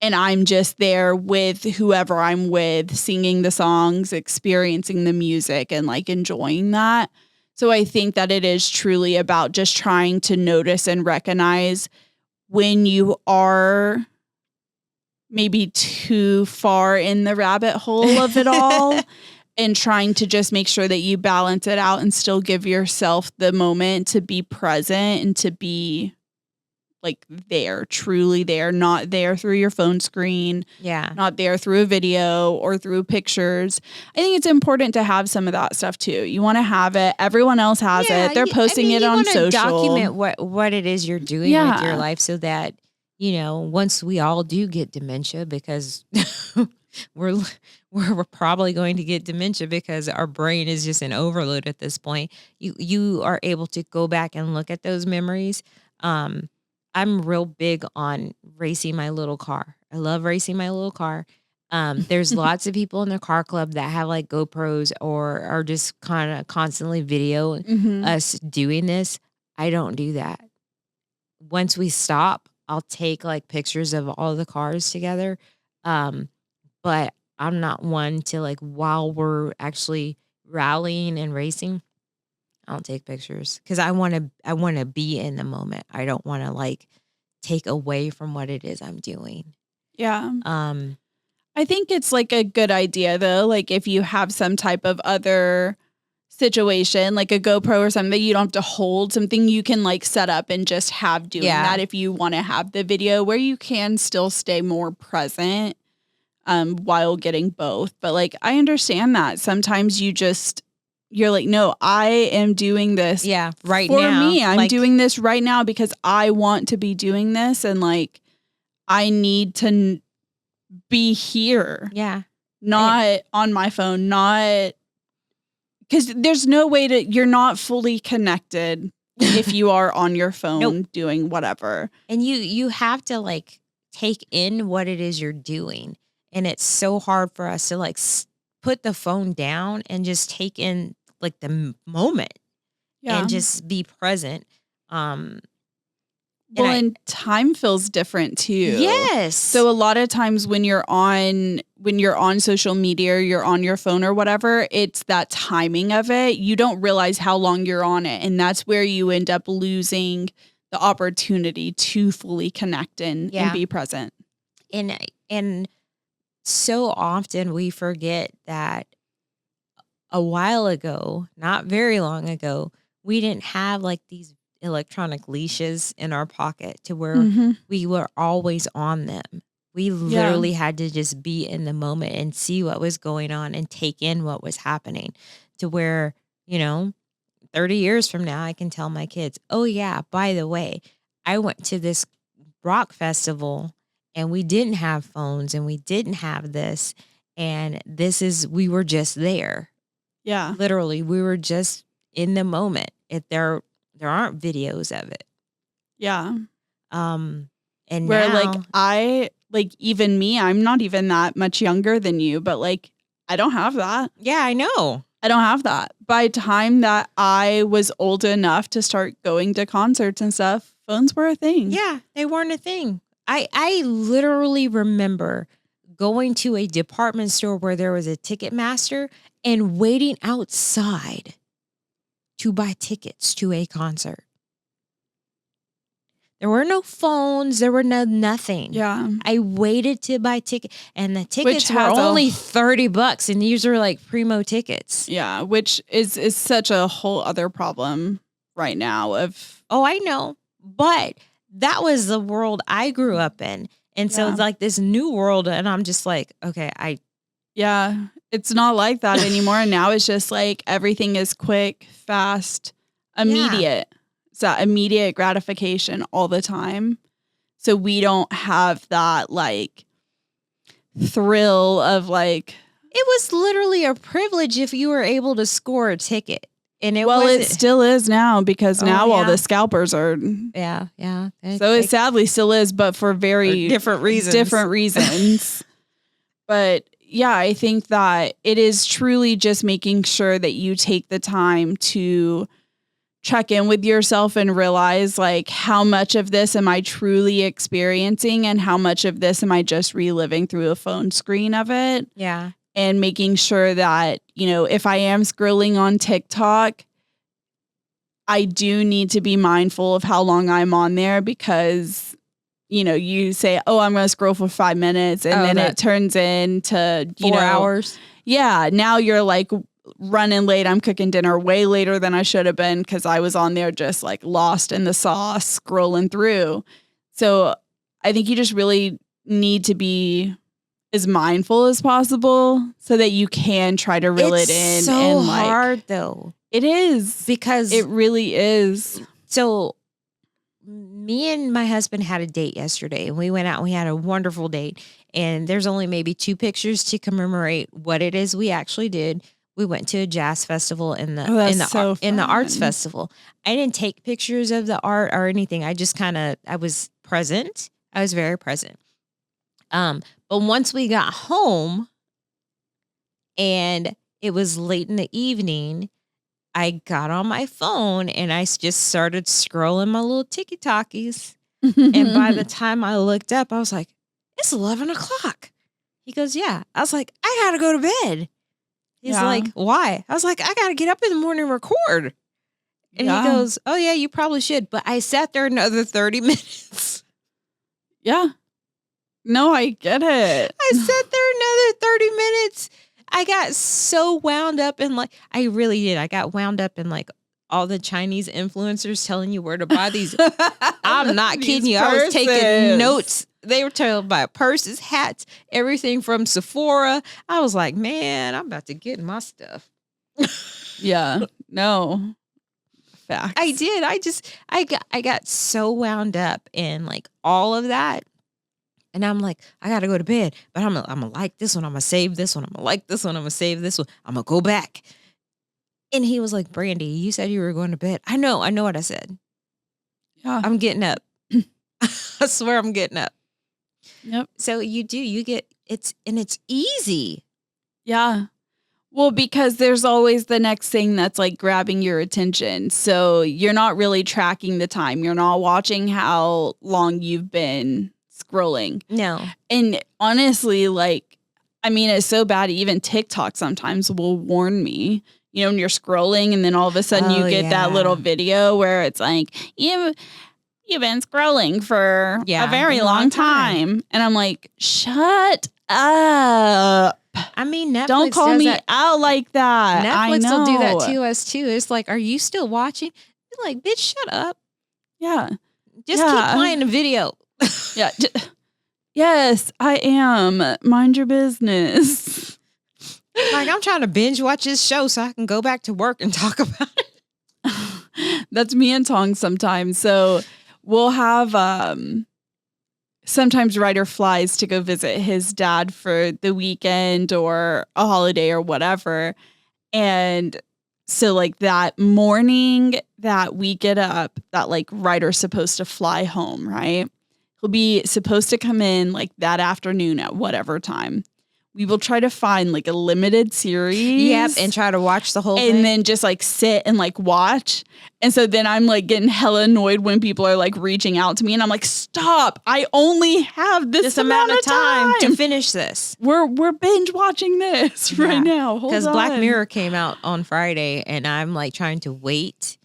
And I'm just there with whoever I'm with, singing the songs, experiencing the music, and like enjoying that. So I think that it is truly about just trying to notice and recognize when you are maybe too far in the rabbit hole of it all. And trying to just make sure that you balance it out and still give yourself the moment to be present and to be like there, truly there, not there through your phone screen. Yeah. Not there through a video or through pictures. I think it's important to have some of that stuff too. You want to have it. Everyone else has it. They're posting it on social. Document what it is you're doing with your life so that, once we all do get dementia, because we're probably going to get dementia because our brain is just in overload at this point. You are able to go back and look at those memories. I'm real big on racing my little car. I love racing my little car. There's lots of people in the car club that have like GoPros or are just kind of constantly videoing us doing this. I don't do that. Once we stop, I'll take like pictures of all the cars together. But I'm not one to like, while we're actually rallying and racing, I don't take pictures because I want to be in the moment. I don't want to like take away from what it is I'm doing. Yeah. Um, I think it's like a good idea though. Like if you have some type of other situation, like a GoPro or something that you don't have to hold, something you can like set up and just have doing that if you want to have the video where you can still stay more present while getting both. But like I understand that sometimes you're like, no, I am doing this right for now. me. I'm Like, doing this right now because I want to be doing this, and like I need to be here. Yeah. Not on my phone, not because there's no way you're not fully connected if you are on your phone doing whatever. And you have to like take in what it is you're doing. And it's so hard for us to like put the phone down and just take in like the moment and just be present. And time feels different too. Yes. So a lot of times when you're on social media or you're on your phone or whatever, it's that timing of it. You don't realize how long you're on it. And that's where you end up losing the opportunity to fully connect and be present. And so often we forget that a while ago, not very long ago, we didn't have like these electronic leashes in our pocket to where we were always on them. We literally had to just be in the moment and see what was going on and take in what was happening, to where, 30 years from now, I can tell my kids, oh yeah, by the way, I went to this rock festival and we didn't have phones and we didn't have this. And we were just there. Yeah. Literally, we were just in the moment. If there aren't videos of it. Yeah. And where now, even me, I'm not even that much younger than you, but like, I don't have that. Yeah, I know. I don't have that. By the time that I was old enough to start going to concerts and stuff, phones were a thing. Yeah, they weren't a thing. I literally remember going to a department store where there was a ticket master and waiting outside to buy tickets to a concert. There were no phones. There were nothing. Yeah. I waited to buy tickets, and the tickets were only $30, and these are like primo tickets. Yeah, which is such a whole other problem right now of... Oh, I know. But that was the world I grew up in. And so it's like this new world, and I'm just like, okay, Yeah, it's not like that anymore. Now it's just like everything is quick, fast, immediate. Yeah. It's that immediate gratification all the time. So we don't have that like thrill of like... It was literally a privilege if you were able to score a ticket. And it still is now, because now all the scalpers are... Yeah. So it sadly still is, but for very... different reasons. But yeah, I think that it is truly just making sure that you take the time to check in with yourself and realize like how much of this am I truly experiencing and how much of this am I just reliving through a phone screen of it. Yeah. And making sure that, if I am scrolling on TikTok, I do need to be mindful of how long I'm on there, because you say, oh, I'm going to scroll for 5 minutes, and then it turns into 4 hours. Yeah. Now you're like running late. I'm cooking dinner way later than I should have been because I was on there just like lost in the sauce scrolling through. So I think you just really need to be as mindful as possible so that you can try to reel it in. It's so hard though. It is. Because it really is. So me and my husband had a date yesterday, and we went out and we had a wonderful date. And there's only maybe 2 pictures to commemorate what it is we actually did. We went to a jazz festival in the arts festival. I didn't take pictures of the art or anything. I just I was present. I was very present. But once we got home and it was late in the evening, I got on my phone and I just started scrolling my little TikTokies. And by the time I looked up, I was like, it's 11 o'clock. He goes, yeah. I was like, I got to go to bed. He's like, why? I was like, I got to get up in the morning and record. And he goes, oh yeah, you probably should. But I sat there another 30 minutes. Yeah. No, I get it. I sat there another 30 minutes. I got so wound up in like, I really did. I got wound up in like all the Chinese influencers telling you where to buy these. I'm not kidding you. I was taking notes. They were telling about purses, hats, everything from Sephora. I was like, man, I'm about to get my stuff. Yeah. No. Facts. I did. I got so wound up in like all of that. And I'm like, I got to go to bed, but I'm gonna like this one. I'm going to save this one. I'm going to like this one. I'm going to save this one. I'm going to go back. And he was like, Brandy, you said you were going to bed. I know what I said. Yeah. I'm getting up. I swear I'm getting up. Yep. So you get, it's easy. Yeah. Well, because there's always the next thing that's like grabbing your attention. So you're not really tracking the time. You're not watching how long you've been scrolling. No. And honestly, like, I mean, it's so bad. Even TikTok sometimes will warn me, when you're scrolling and then all of a sudden you get that little video where it's like, you've been scrolling for a very long time. And I'm like, shut up. I mean, Netflix don't call me out like that. Netflix will do that to us too. It's like, are you still watching? You're like, bitch, shut up. Yeah. Just keep playing the video. Yeah. Yes, I am. Mind your business. Like, I'm trying to binge watch this show so I can go back to work and talk about it. That's me and Tong sometimes. So we'll have sometimes Ryder flies to go visit his dad for the weekend or a holiday or whatever. And so like that morning that we get up, that like Ryder's supposed to fly home, right? He'll be supposed to come in like that afternoon at whatever time. We will try to find like a limited series. Yep, and try to watch the whole thing. And then just like sit and like watch. And so then I'm like getting hella annoyed when people are like reaching out to me and I'm like, stop, I only have this amount of time to finish this. We're binge watching this right now. Because Black Mirror came out on Friday and I'm like trying to wait.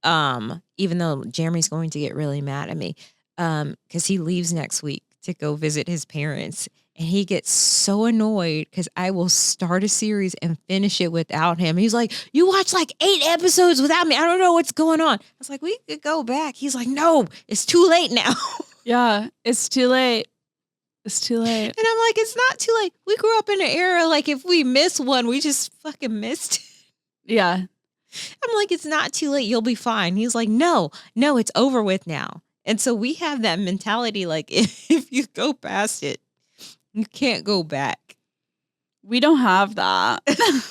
Even though Jeremy's going to get really mad at me. Because he leaves next week to go visit his parents. And he gets so annoyed because I will start a series and finish it without him. He's like, you watch like 8 episodes without me. I don't know what's going on. I was like, we could go back. He's like, no, it's too late now. Yeah, it's too late. It's too late. And I'm like, it's not too late. We grew up in an era like if we miss one, we just fucking missed it. Yeah. I'm like, it's not too late. You'll be fine. He's like, no, it's over with now. And so we have that mentality like if you go past it, you can't go back. We don't have that.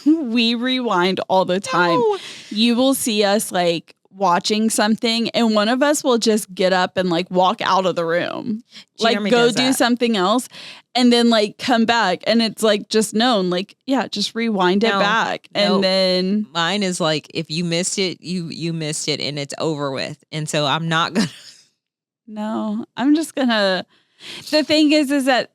We rewind all the time. No. You will see us like watching something and one of us will just get up and like walk out of the room. Jeremy like go do something else and then like come back and it's like just known like, yeah, just rewind it back. And then mine is like, if you missed it, you missed it and it's over with. And so I'm not going to. No, I'm just going to. The thing is that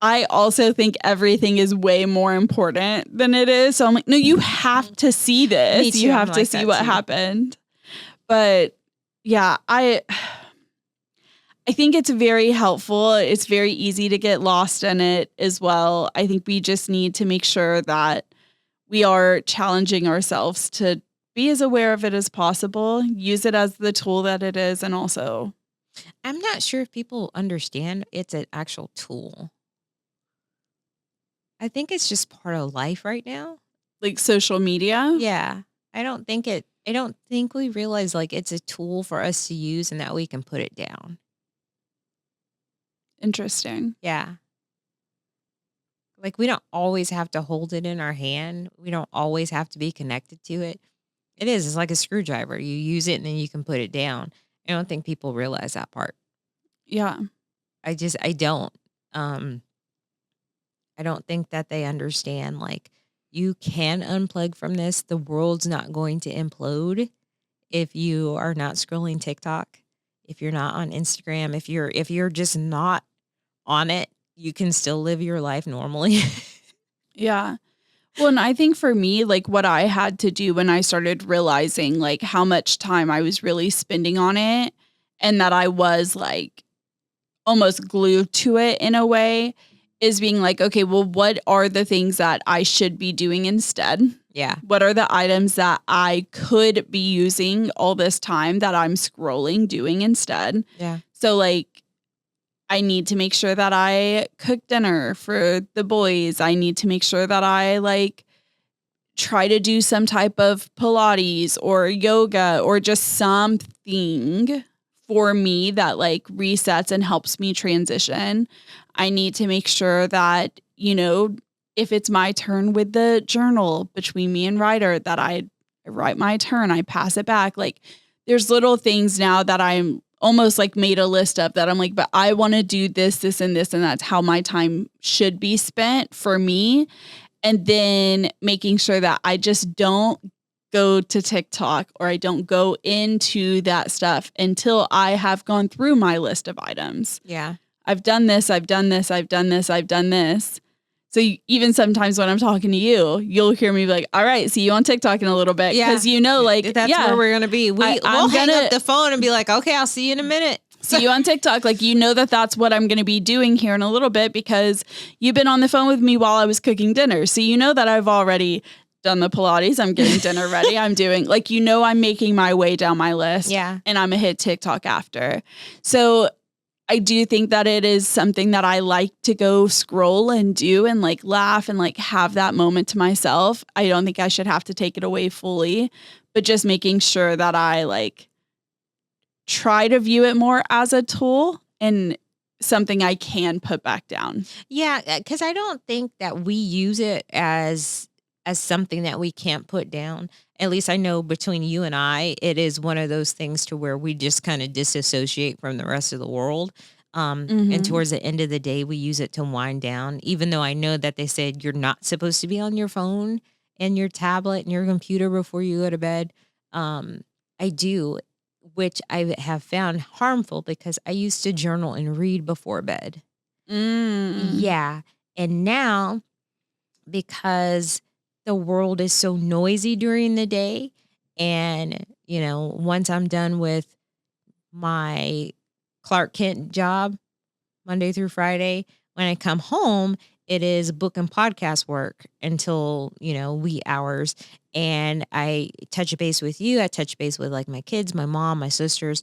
I also think everything is way more important than it is. So I'm like, no, you have to see this. Me too. You have to see what happened. But yeah, I think it's very helpful. It's very easy to get lost in it as well. I think we just need to make sure that we are challenging ourselves to be as aware of it as possible, use it as the tool that it is, and also. I'm not sure if people understand it's an actual tool. I think it's just part of life right now. Like social media? Yeah. I don't think we realize like it's a tool for us to use and that we can put it down. Interesting. Yeah. Like we don't always have to hold it in our hand. We don't always have to be connected to it. It's like a screwdriver. You use it and then you can put it down. I don't think people realize that part. Yeah. I don't. I don't think that they understand, like, you can unplug from this. The world's not going to implode if you are not scrolling TikTok, if you're not on Instagram, if you're just not on it, you can still live your life normally. Yeah. Well, and I think for me, like what I had to do when I started realizing like how much time I was really spending on it and that I was like almost glued to it in a way, is being like, okay, well, what are the things that I should be doing instead? Yeah. What are the items that I could be using all this time that I'm scrolling doing instead? Yeah. So like, I need to make sure that I cook dinner for the boys. I need to make sure that I like try to do some type of Pilates or yoga or just something for me that like resets and helps me transition. I need to make sure that, if it's my turn with the journal between me and Ryder, that I write my turn, I pass it back. Like there's little things now that I'm almost like made a list of that I'm like, but I want to do this, this, and this. And that's how my time should be spent for me. And then making sure that I just don't go to TikTok or I don't go into that stuff until I have gone through my list of items. Yeah. I've done this, I've done this, I've done this, I've done this. So even sometimes when I'm talking to you, you'll hear me be like, all right, see you on TikTok in a little bit. Yeah. Because that's where we're going to be. We'll hang up the phone and be like, okay, I'll see you in a minute. See you on TikTok. Like, that's what I'm going to be doing here in a little bit because you've been on the phone with me while I was cooking dinner. So that I've already done the Pilates. I'm getting dinner ready. I'm doing I'm making my way down my list. Yeah. And I'm going to hit TikTok after. So I do think that it is something that I like to go scroll and do and like laugh and like have that moment to myself. I don't think I should have to take it away fully, but just making sure that I like try to view it more as a tool and something I can put back down. Yeah, because I don't think that we use it as something that we can't put down. At least I know between you and I, it is one of those things to where we just kind of disassociate from the rest of the world. And towards the end of the day, we use it to wind down, even though I know that they said you're not supposed to be on your phone and your tablet and your computer before you go to bed. I do, which I have found harmful because I used to journal and read before bed. Yeah. And now, because the world is so noisy during the day, and, once I'm done with my Clark Kent job, Monday through Friday, when I come home, it is book and podcast work until, wee hours. And I touch base with you. I touch base with like my kids, my mom, my sisters.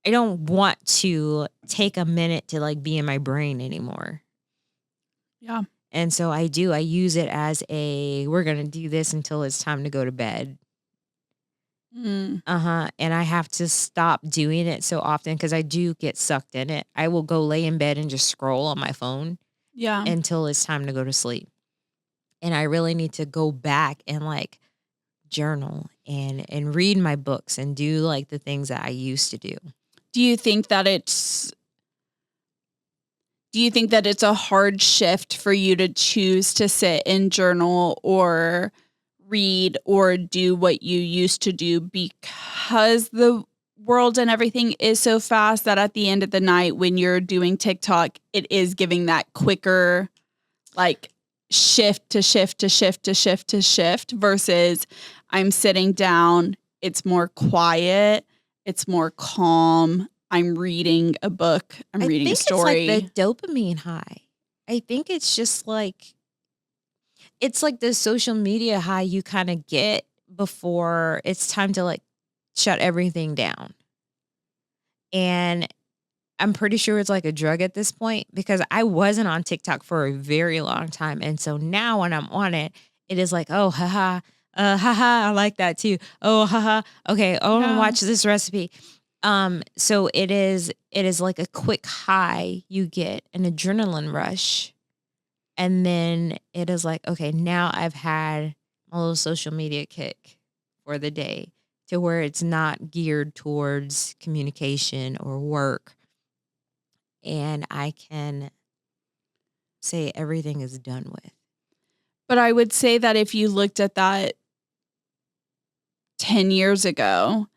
I don't want to take a minute to like be in my brain anymore. Yeah. And so I use it as we're going to do this until it's time to go to bed. And I have to stop doing it so often because I do get sucked in it. I will go lay in bed and just scroll on my phone. Yeah. Until it's time to go to sleep. And I really need to go back and like journal and read my books and do like the things that I used to do. Do you think that it's a hard shift for you to choose to sit and journal or read or do what you used to do because the world and everything is so fast that at the end of the night when you're doing TikTok, it is giving that quicker like shift to shift to shift to shift to shift versus I'm sitting down, it's more quiet, it's more calm. I'm reading a book, I'm reading a story. It's like the dopamine high. I think it's just like it's like the social media high you kind of get before it's time to like shut everything down. And I'm pretty sure it's like a drug at this point because I wasn't on TikTok for a very long time. And so now when I'm on it, it is like, oh, haha, I like that too. Oh, haha. Okay. Oh, I'm gonna watch this recipe. So it is like a quick high you get, an adrenaline rush. And then it is like, okay, now I've had a little social media kick for the day to where it's not geared towards communication or work. And I can say everything is done with. But I would say that if you looked at that 10 years ago,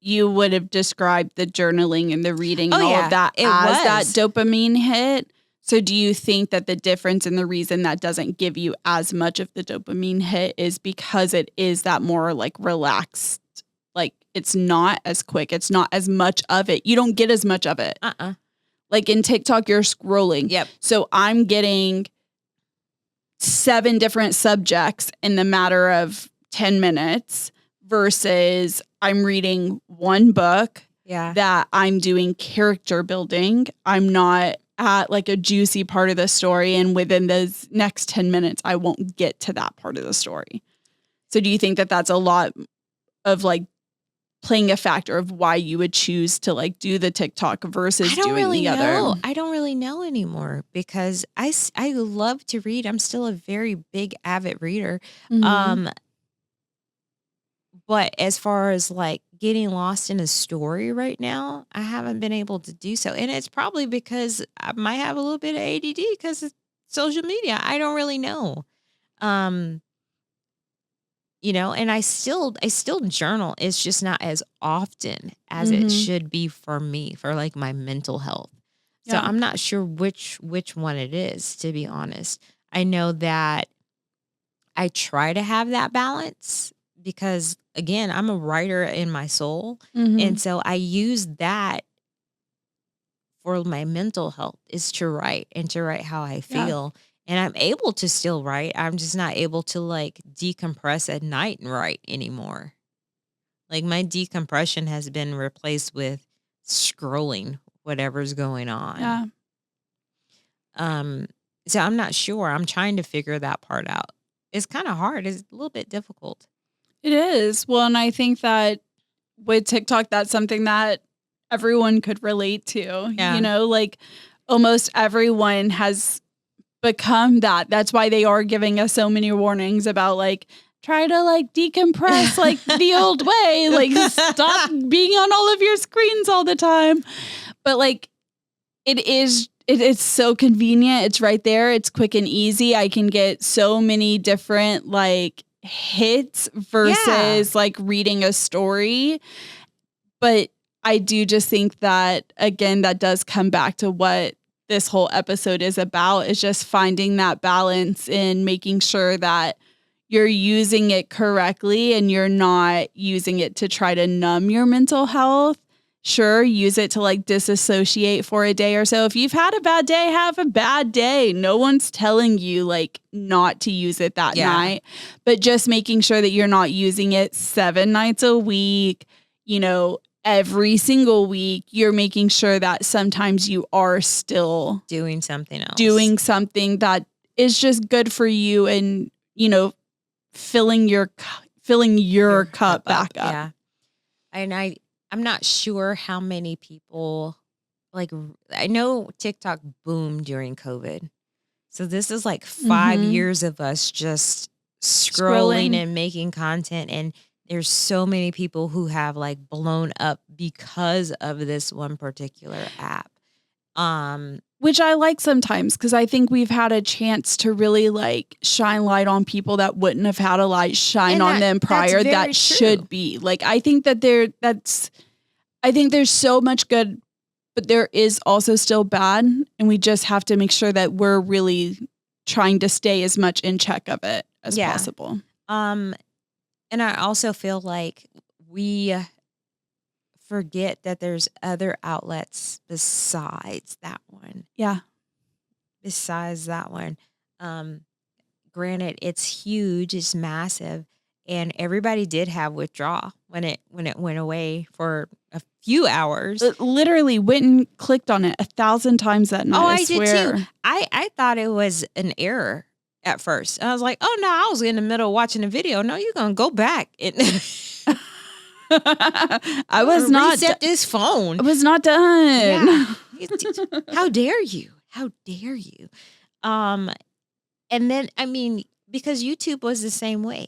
you would have described the journaling and the reading and all of that as that dopamine hit. So do you think that the difference and the reason that doesn't give you as much of the dopamine hit is because it is that more like relaxed like it's not as quick. It's not as much of it. You don't get as much of it. Like in TikTok, you're scrolling. Yep. So I'm getting 7 different subjects in the matter of 10 minutes versus I'm reading one book that I'm doing character building. I'm not at like a juicy part of the story. And within those next 10 minutes, I won't get to that part of the story. So do you think that that's a lot of like playing a factor of why you would choose to like do the TikTok versus doing the other? I don't really know anymore because I love to read. I'm still a very big avid reader. But as far as like getting lost in a story right now, I haven't been able to do so. And it's probably because I might have a little bit of ADD because of social media. I don't really know. You know, and I still journal. It's just not as often as it should be for me, for like my mental health. So I'm not sure which one it is, to be honest. I know that I try to have that balance because, again, I'm a writer in my soul. And so I use that for my mental health, is to write and to write how I feel. And I'm able to still write. I'm just not able to like decompress at night and write anymore. Like my decompression has been replaced with scrolling whatever's going on. So I'm not sure. I'm trying to figure that part out. It's kind of hard. It's a little bit difficult. It is. Well, and I think that with TikTok, that's something that everyone could relate to. You know, like almost everyone has become that. That's why they are giving us so many warnings about like, try to like decompress like the old way, like stop being on all of your screens all the time. But like it's so convenient. It's right there. It's quick and easy. I can get so many different like hits versus like reading a story. But I do just think that, again, that does come back to what this whole episode is about, is just finding that balance in making sure that you're using it correctly and you're not using it to try to numb your mental health. Sure, use it to like disassociate for a day or so. If you've had a bad day, have a bad day. No one's telling you like not to use it that night, but just making sure that you're not using it 7 nights a week, you know, every single week. You're making sure that sometimes you are still doing something else, doing something that is just good for you and, you know, filling your cup back up. Yeah. And I'm not sure how many people, like, I know TikTok boomed during COVID. So this is like 5 years of us just scrolling and making content. And there's so many people who have like blown up because of this one particular app. Which I like sometimes because I think we've had a chance to really like shine light on people that wouldn't have had a light shine on them prior. That should be like, I think that I think there's so much good, but there is also still bad. And we just have to make sure that we're really trying to stay as much in check of it as possible. And I also feel like we forget that there's other outlets besides that one. Yeah. Besides that one. Granted, it's huge, it's massive, and everybody did have withdrawal when it went away for a few hours. It literally went and clicked on it 1,000 times that night. Oh, I did too. I thought it was an error at first. I was like, oh no, I was in the middle of watching a video. No, you're gonna go back. I was not reset this phone. I was not done. Yeah. How dare you? How dare you? And then I mean, because YouTube was the same way.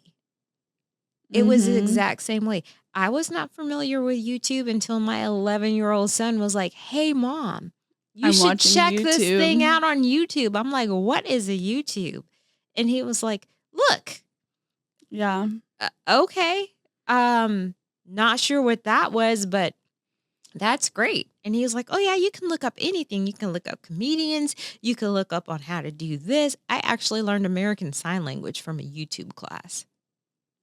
It was the exact same way. I was not familiar with YouTube until my 11-year-old son was like, "Hey, Mom, you should check this thing out on YouTube." I'm like, "What is a YouTube?" And he was like, "Look." Yeah. Okay. Not sure what that was, but that's great. And he was like, "Oh yeah, you can look up anything. You can look up comedians. You can look up on how to do this." I actually learned American Sign Language from a YouTube class.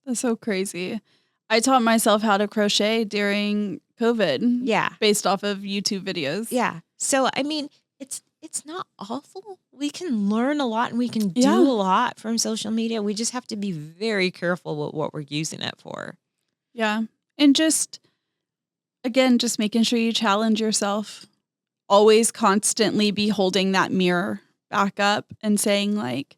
That's so crazy. I taught myself how to crochet during COVID. Yeah. Based off of YouTube videos. Yeah. So, I mean, it's not awful. We can learn a lot and we can do Yeah. a lot from social media. We just have to be very careful with what we're using it for. Yeah. And just, again, just making sure you challenge yourself. Always constantly be holding that mirror back up and saying, like,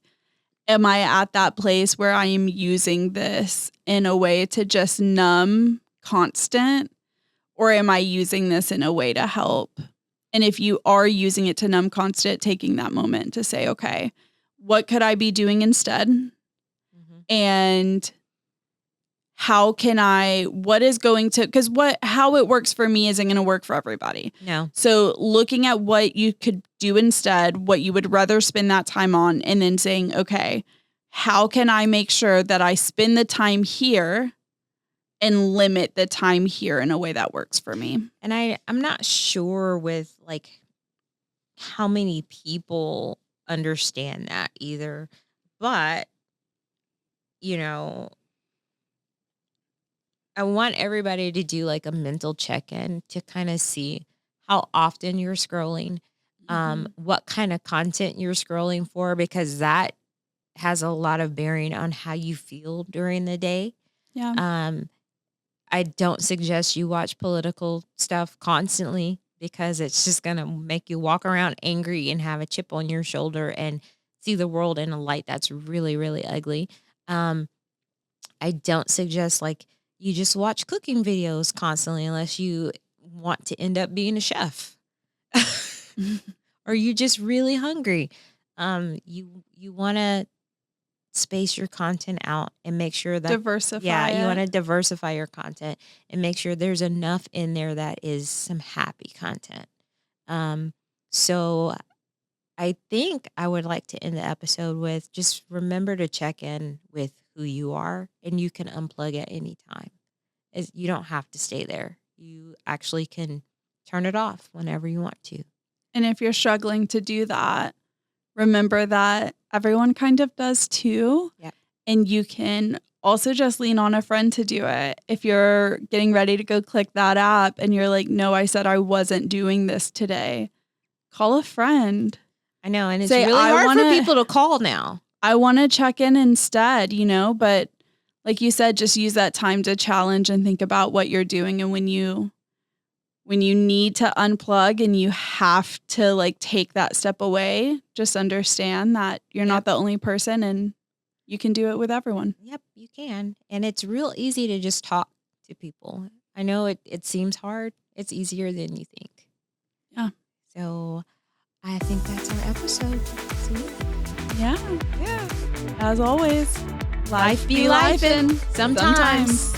am I at that place where I am using this in a way to just numb constant? Or am I using this in a way to help? And if you are using it to numb constant, taking that moment to say, okay, what could I be doing instead? Mm-hmm. And how can what is going to, because how it works for me isn't going to work for everybody. No. So looking at what you could do instead, what you would rather spend that time on, and then saying, okay, how can I make sure that I spend the time here and limit the time here in a way that works for me? And I'm not sure with like how many people understand that either. But, you know, I want everybody to do like a mental check-in to kind of see how often you're scrolling, what kind of content you're scrolling for, because that has a lot of bearing on how you feel during the day. Yeah. I don't suggest you watch political stuff constantly because it's just going to make you walk around angry and have a chip on your shoulder and see the world in a light that's really, really ugly. I don't suggest like you just watch cooking videos constantly unless you want to end up being a chef or you're just really hungry. You want to space your content out and make sure that Diversify you want to it. diversify your content and make sure there's enough in there that is some happy content. So I think I would like to end the episode with just remember to check in with who you are, and you can unplug at any time. You don't have to stay there. You actually can turn it off whenever you want to. And if you're struggling to do that, remember that everyone kind of does too. Yep. And you can also just lean on a friend to do it. If you're getting ready to go click that app and you're like, no, I said I wasn't doing this today, call a friend. I know. And it's Say, really hard for people to call now. I want to check in instead, but like you said, just use that time to challenge and think about what you're doing. And when you need to unplug and you have to like take that step away, just understand that you're not the only person and you can do it with everyone. Yep, you can. And it's real easy to just talk to people. I know it seems hard. It's easier than you think. Yeah. So I think that's our episode. See? Yeah. Yeah. As always, Life be lifin'. Sometimes.